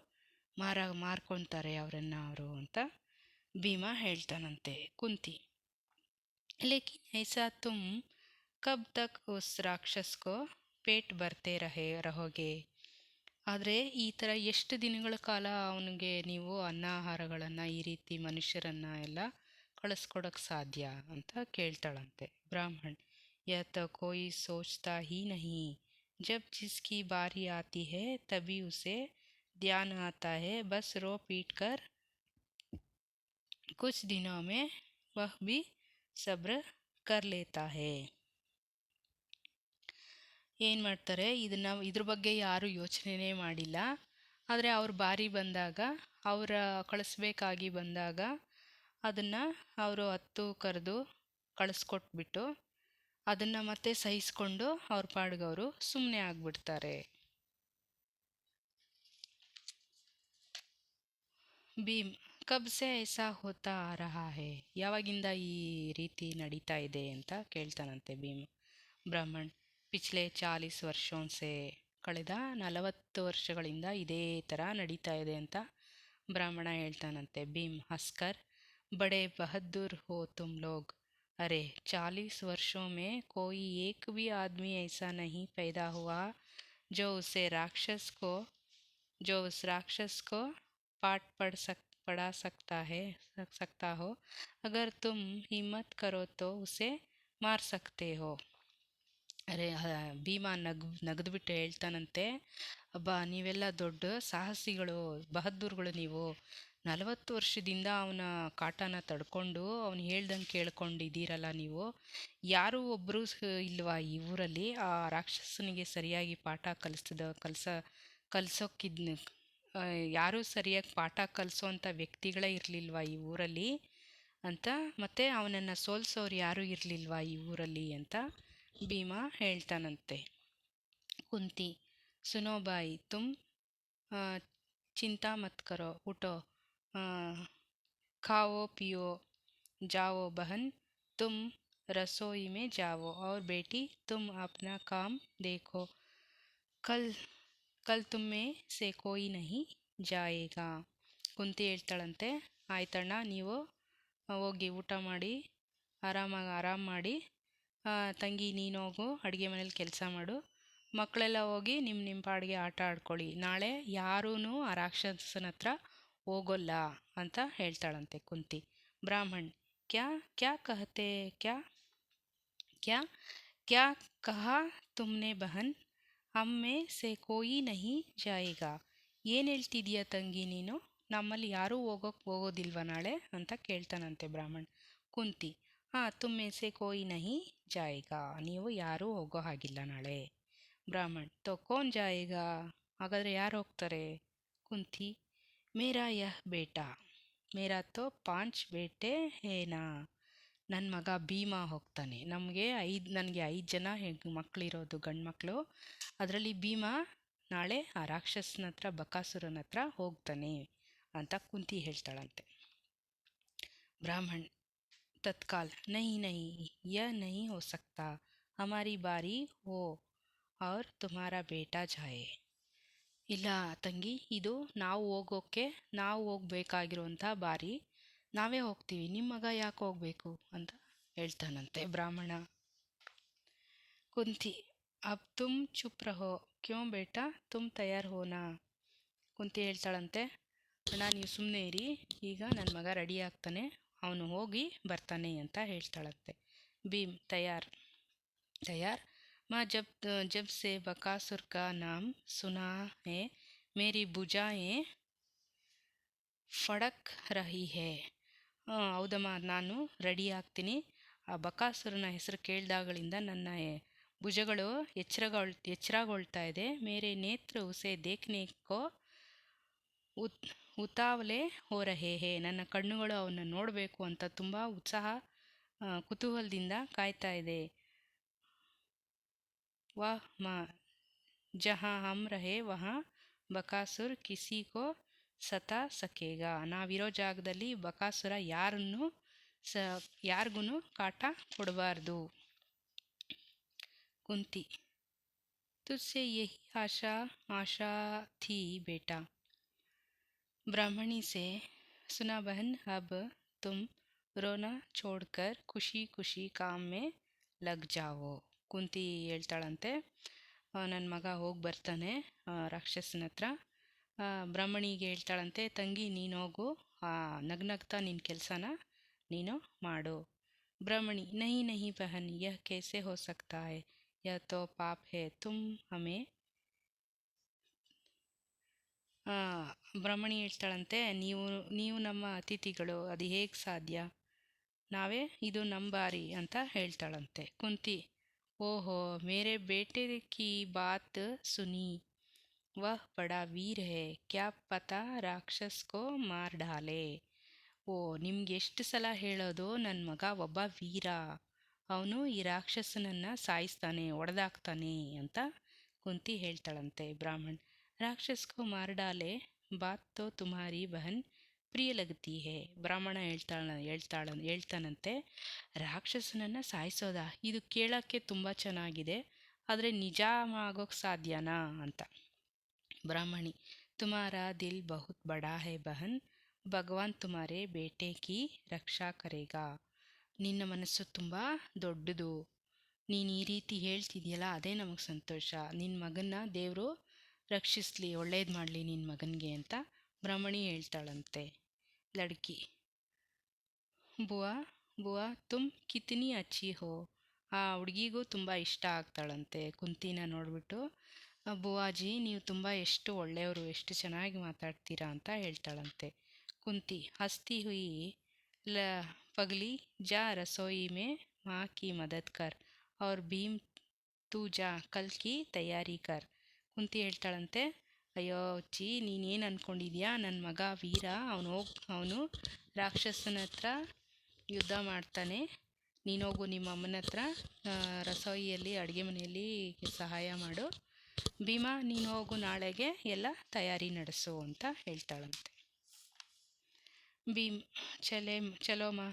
ಮಾರ್ಕೊತಾರೆ ಅವರನ್ನು ಅವರು ಅಂತ ಭೀಮ ಹೇಳ್ತಾನಂತೆ. ಕುಂತಿ ಲೇಕಿನ್ ಐಸಾ ತುಮ್ ಕಬ್ ತಕ್ ಉಸ್ ರಾಕ್ಷಸ್ ಕೋ ಪೇಟ್ ಬರ್ತೆ ರಹೋಗೆ. ಆದರೆ ಈ ಥರ ಎಷ್ಟು ದಿನಗಳ ಕಾಲ ಅವನಿಗೆ ನೀವು ಆಹಾರಗಳನ್ನು ಈ ರೀತಿ ಮನುಷ್ಯರನ್ನು ಎಲ್ಲ ಕಳಿಸ್ಕೊಡೋಕ್ಕೆ ಸಾಧ್ಯ ಅಂತ ಕೇಳ್ತಾಳಂತೆ. ಬ್ರಾಹ್ಮಣ್ ಯಹ ತೋ ಕೋಯಿ ಸೋಚ್ತಾ ಹಿ ನಹಿ, ಜಬ್ ಜಿಸ್ಕಿ ಬಾರಿ ಆತಿ ಹೈ ತಬಿ ಉಸೆ ध्यान आता है, बस रो पीट कर कुछ दिनों में वह भी सब्र कर लेता है. ಏನು ಮಾಡ್ತಾರೆ, ಇದ್ರ ಬಗ್ಗೆ ಯಾರೂ ಯೋಚನೆನೇ ಮಾಡಿಲ್ಲ, ಆದರೆ ಅವ್ರ ಬಾರಿ ಬಂದಾಗ, ಅವರ ಕಳಿಸ್ಬೇಕಾಗಿ ಬಂದಾಗ ಅದನ್ನು ಅವರು ಹತ್ತು ಕರೆದು ಕಳಿಸ್ಕೊಟ್ಬಿಟ್ಟು ಅದನ್ನು ಮತ್ತೆ ಸಹಿಸ್ಕೊಂಡು ಅವ್ರ ಪಾಡ್ಗವರು ಸುಮ್ಮನೆ ಆಗಿಬಿಡ್ತಾರೆ. ಭೀಮ್ ಕಬ್ ಸೆ ಐಸಾ ಹೋತಾ ಆ ರಹಾ ಹೇ, ಯಾವಾಗಿಂದ ಈ ರೀತಿ ನಡೀತಾ ಇದೆ ಅಂತ ಕೇಳ್ತಾನಂತೆ ಭೀಮ್. ಬ್ರಾಹ್ಮಣ್ ಪಿಚ್ಲೆ 40 ವರ್ಷೋಂ ಸೆ, ಕಳೆದ 40 ವರ್ಷಗಳಿಂದ ಇದೇ ಥರ ನಡೀತಾ ಇದೆ ಅಂತ ಬ್ರಾಹ್ಮಣ ಹೇಳ್ತಾನಂತೆ ಭೀಮ್ ಹಸ್ಕರ್, बड़े बहादुर हो तुम लोग। अरे 40 वर्षों में कोई एक भी आदमी ऐसा नहीं पैदा हुआ जो उसे राक्षस को जो उस राक्षस को पढ़ा सकता हो। अगर तुम हिम्मत करो तो उसे मार सकते हो। ಅರೆ ಭೀಮ ನಗದ್ಬಿಟ್ಟು ಹೇಳ್ತಾನಂತೆ, ಅಬ್ಬಾ ನೀವೆಲ್ಲ ದೊಡ್ಡ ಸಾಹಸಿಗಳು, ಬಹದ್ದೂರ್ಗಳು ನೀವು. 40 ವರ್ಷದಿಂದ ಅವನ ಕಾಟನ ತಡ್ಕೊಂಡು ಅವನು ಹೇಳ್ದಂಗೆ ಕೇಳ್ಕೊಂಡಿದ್ದೀರಲ್ಲ ನೀವು. ಯಾರೂ ಒಬ್ಬರು ಇಲ್ವಾ ಈ ಊರಲ್ಲಿ ಆ ರಾಕ್ಷಸನಿಗೆ ಸರಿಯಾಗಿ ಪಾಠ ಕಲಿಸೋಕ್ಕಿದ್ನ ಯಾರೂ ಸರಿಯಾಗಿ ಪಾಠ ಕಲಿಸೋಂಥ ವ್ಯಕ್ತಿಗಳೇ ಇರಲಿಲ್ವಾ ಈ ಊರಲ್ಲಿ ಅಂತ, ಮತ್ತೆ ಅವನನ್ನು ಸೋಲ್ಸೋರು ಯಾರೂ ಇರಲಿಲ್ವಾ ಈ ಊರಲ್ಲಿ ಅಂತ ಭೀಮ ಹೇಳ್ತಾನಂತೆ. ಕುಂತಿ, ಸುನೋ ಬಾಯಿ ತುಮ್ ಚಿಂತಾ ಮತ್ ಕರೋ, ಉಠೋ, खाओ पियो, जाओ बहन तुम रसोई में जाओ, और बेटी तुम अपना काम देखो, कल कल तुम में से कोई नहीं जाएगा. ಕುಂತಿ ಹೇಳ್ತಾಳಂತೆ, ಆಯ್ತಣ್ಣ ನೀವು ಹೋಗಿ ಊಟ ಮಾಡಿ ಆರಾಮ ಮಾಡಿ, ತಂಗಿ ನೀನು ಹೋಗು ಅಡುಗೆ ಮನೇಲಿ ಕೆಲಸ ಮಾಡು, ಮಕ್ಕಳೆಲ್ಲ ಹೋಗಿ ನಿಮ್ಮ ಪಾಡಿಗೆ ಆಟ ಆಡ್ಕೊಳ್ಳಿ, ನಾಳೆ ಯಾರೂ ಆ ರಾಕ್ಷಸನ ಹತ್ರ ಹೋಗೋಲ್ಲ ಅಂತ ಹೇಳ್ತಾಳಂತೆ ಕುಂತಿ. ಬ್ರಾಹ್ಮಣ್, ಕ್ಯಾ ಕ್ಯಾ ಕಹತೆ ಕ್ಯಾ ಕ್ಯಾ ಕ್ಯಾ ಕಹಾ ತುಮ್ನೆ ಬಹನ್, ಹಮ್ಮೆ ಸೆ ಕೋಯಿ ನಹಿ ಜಾಯೇಗಾ. ಏನು ಹೇಳ್ತಿದೀಯ ತಂಗಿ ನೀನು, ನಮ್ಮಲ್ಲಿ ಯಾರೂ ಹೋಗೋದಿಲ್ವ ನಾಳೆ ಅಂತ ಕೇಳ್ತಾನಂತೆ ಬ್ರಾಹ್ಮಣ್. ಕುಂತಿ, ಹಾಂ ತುಮ್ಮೆ ಸೆ ಕೋಯಿ ನಹಿ ಜಾಯೇಗಾ, ನೀವು ಯಾರೂ ಹೋಗೋ ಹಾಗಿಲ್ಲ ನಾಳೆ. ಬ್ರಾಹ್ಮಣ್, ತೋ ಕೋನ್ ಜಾಯೇಗಾ, ಹಾಗಾದರೆ ಯಾರು ಹೋಗ್ತಾರೆ. ಕುಂತಿ, ಮೇರಾ ಯಹ್ ಬೇಟಾ, ಮೇರಾ ತೋ 5 ಬೇಟೆ ಹೇನಾ, ನನ್ನ ಮಗ ಭೀಮ ಹೋಗ್ತಾನೆ. ನನಗೆ 5 ಜನ ಮಕ್ಕಳಿರೋದು, ಗಂಡು ಮಕ್ಕಳು. ಅದರಲ್ಲಿ ಭೀಮ ನಾಳೆ ಆ ರಾಕ್ಷಸನ ಹತ್ರ, ಬಕಾಸುರನ ಹತ್ರ ಹೋಗ್ತಾನೆ ಅಂತ ಕುಂತಿ ಹೇಳ್ತಾಳಂತೆ. ಬ್ರಾಹ್ಮಣ್ तत्काल, नहीं नहीं यह नहीं हो सकता, हमारी बारी हो और तुम्हारा बेटा जाए. ಇಲ್ಲ ತಂಗಿ, ಇದು ನಾವು ಹೋಗ್ಬೇಕಾಗಿರುವಂಥ ಬಾರಿ, ನಾವೇ ಹೋಗ್ತೀವಿ, ನಿಮ್ಮ ಮಗ ಯಾಕೆ ಹೋಗ್ಬೇಕು ಅಂತ ಹೇಳ್ತಾನಂತೆ ಬ್ರಾಹ್ಮಣ. ಕುಂತಿ, ಅಬ್ ತುಮ್ ಚುಪ್ ರಹೋ, ಕ್ಯೋ ಬೇಟಾ ತುಮ್ ತಯಾರ್ ಹೋನಾ. ಕುಂತಿ ಹೇಳ್ತಾಳಂತೆ, ಅಣ್ಣ ನೀವು ಸುಮ್ಮನೆ ಇರಿ, ಈಗ ನನ್ನ ಮಗ ರೆಡಿ ಆಗ್ತಾನೆ, ಅವನು ಹೋಗಿ ಬರ್ತಾನೆ ಅಂತ ಹೇಳ್ತಾಳಂತೆ. ಭೀಮ್, ತಯಾರ್ तैयार माँ, जब से बकासुर का नाम सुना है मेरी भुजाएं ಫಡಕ್ ರಹಿ ಹೇ. ಹೌದಮ್ಮ, ನಾನು ರೆಡಿ ಆಗ್ತೀನಿ. ಆ ಬಕಾಸುರನ ಹೆಸರು ಕೇಳಿದಾಗಳಿಂದ ನನ್ನ ಭುಜಗಳು ಎಚ್ಚರಗೊಳ್ತಾ ಇದೆ. ಮೇರೆ ನೇತ್ರ ಉಸೆ ದೇಖ್ನೆ ಕೋ ಉತಾವಲೆ ಹೋ ರಹೇ ಹೇ, ನನ್ನ ಕಣ್ಣುಗಳು ಅವನ್ನ ನೋಡಬೇಕು ಅಂತ ತುಂಬ ಕುತೂಹಲದಿಂದ ಕಾಯ್ತಾ ಇದೆ. वाह माँ, जहाँ हम रहे वहाँ बकासुर किसी को ಸತಾ ಸಕೇಗ, ನಾವಿರೋ ಜಾಗದಲ್ಲಿ ಬಕಾಸುರ ಯಾರಿಗೂ ಕಾಟ ಕೊಡಬಾರ್ದು. ಕುಂತಿ, ತುಜ್ಸೆ ಯಹಿ ಆಶಾ ಥೀ ಬೇಟಾ. ब्राह्मणी से, सुना बहन, अब तुम रोना छोड़कर ಖುಷಿ ಖುಷಿ काम में लग जाओ. ಕುಂತಿ ಹೇಳ್ತಾಳಂತೆ, ನನ್ನ ಮಗ ಹೋಗಿ ಬರ್ತಾನೆ ರಾಕ್ಷಸನ ಹತ್ರ. ಬ್ರಾಹ್ಮಣಿಗೆ ಹೇಳ್ತಾಳಂತೆ, ತಂಗಿ ನೀನು ಹೋಗು, ನಗ್ನಗ್ತಾ ನಿನ್ನ ಕೆಲಸನ ನೀನು ಮಾಡು. ಬ್ರಾಹ್ಮಣಿ, ನಹಿ ನಹಿ ಬಹನ್, ಯಹ ಕೇಸೆ ಹೋ ಸಕ್ತಾ ಹೈ, ಯಹ ತೋ ಪಾಪ್ ಹೈ, ತುಮ್ ಹಮೇ. ಬ್ರಾಹ್ಮಣಿ ಹೇಳ್ತಾಳಂತೆ, ನೀವು ನಮ್ಮ ಅತಿಥಿಗಳು, ಅದು ಹೇಗೆ ಸಾಧ್ಯ, ಇದು ನಮ್ಮ ಬಾರಿ ಅಂತ ಹೇಳ್ತಾಳಂತೆ. ಕುಂತಿ, ಓಹೋ ಮೇರೆ ಬೇಟೆ ಕಿ ಬಾತ್ ಸುನಿ, ವಹ ಬಡಾ ವೀರ್ ಹೈ, ಕ್ಯಾ ಪತಾ ರಾಕ್ಷಸ್ ಕೋ ಮಾರ್ ಡಾಲೆ. ಓ, ನಿಮ್ಗೆ ಎಷ್ಟು ಸಲ ಹೇಳೋದು, ನನ್ನ ಮಗ ಒಬ್ಬ ವೀರ, ಅವನು ಈ ರಾಕ್ಷಸನನ್ನು ಸಾಯಿಸ್ತಾನೆ, ಒಡೆದಾಕ್ತಾನೆ ಅಂತ ಕುಂತಿ ಹೇಳ್ತಾಳಂತೆ. ಬ್ರಾಹ್ಮಣ್, ರಾಕ್ಷಸ್ ಕೋ ಮಾರ್ ಡಾಲೆ ಬಾತ್ ತೋ ತುಮ್ಹಾರಿ ಬಹನ್ ಪ್ರಿಯ ಲಗತಿ ಹೇ. ಬ್ರಾಹ್ಮಣ ಹೇಳ್ತಾನಂತೆ, ರಾಕ್ಷಸನನ್ನು ಸಾಯಿಸೋದ, ಇದು ಕೇಳೋಕ್ಕೆ ತುಂಬ ಚೆನ್ನಾಗಿದೆ, ಆದರೆ ನಿಜ ಆಗೋಕ್ಕೆ ಸಾಧ್ಯನಾ ಅಂತ. ಬ್ರಾಹ್ಮಣಿ, तुम्हारा दिल बहुत बड़ा है बहन ಭಗವಾನ್ ತುಮಾರೆ ಬೇಟೆ ಕಿ ರಕ್ಷಾ ಕರೇಗಾ. ನಿನ್ನ ಮನಸ್ಸು ತುಂಬ ದೊಡ್ಡದು. ನೀನು ಈ ರೀತಿ ಹೇಳ್ತಿದ್ಯಲ್ಲ ಅದೇ ನಮಗೆ ಸಂತೋಷ. ನಿನ್ನ ಮಗನ್ನ ದೇವರು ರಕ್ಷಿಸಲಿ, ಒಳ್ಳೇದು ಮಾಡಲಿ ನಿನ್ನ ಮಗನಿಗೆ ಅಂತ ಬ್ರಹ್ಮಣಿ ಹೇಳ್ತಾಳಂತೆ. ಲಡ್ಕಿ ಬುವಾ ಬುವಾ ತುಮ್ ಕಿತ್ನಿ ಅಚ್ಚಿ ಹೋ. ಆ ಹುಡುಗಿಗೂ ತುಂಬ ಇಷ್ಟ ಆಗ್ತಾಳಂತೆ ಕುಂತಿನ ನೋಡಿಬಿಟ್ಟು. ಬುವಾಜಿ ನೀವು ತುಂಬ ಎಷ್ಟು ಒಳ್ಳೆಯವರು, ಎಷ್ಟು ಚೆನ್ನಾಗಿ ಮಾತಾಡ್ತೀರಾ ಅಂತ ಹೇಳ್ತಾಳಂತೆ. ಕುಂತಿ ಹಸ್ತಿ ಹುಯಿ ಲ ಪಗಲಿ ಜಾ ರಸೋಯಿ ಮೇ ಮಾ ಕಿ ಮದದ್ ಕರ್ ಅವ್ರ ಭೀಮ್ ತೂ ಜಾ ಕಲ್ ಕಿ ತಯಾರಿ ಕರ್. ಕುಂತಿ ಹೇಳ್ತಾಳಂತೆ, ಅಯ್ಯೋ ಅಚ್ಚಿ ನೀನೇನು ಅಂದ್ಕೊಂಡಿದ್ಯಾ, ನನ್ನ ಮಗ ವೀರ ಅವನು ರಾಕ್ಷಸನ ಹತ್ರ ಯುದ್ಧ ಮಾಡ್ತಾನೆ, ನೀನೋಗು ನಿಮ್ಮ ಅಮ್ಮನ ಹತ್ರ ರಸೋಯಿಯಲ್ಲಿ ಅಡುಗೆ ಮನೆಯಲ್ಲಿ ಸಹಾಯ ಮಾಡು. ಭೀಮಾ ನೀನು ಹೋಗು, ನಾಳೆಗೆ ಎಲ್ಲ ತಯಾರಿ ನಡೆಸು ಅಂತ ಹೇಳ್ತಾಳಂತೆ. ಭೀಮ್ ಚಲೋ ಮಾ.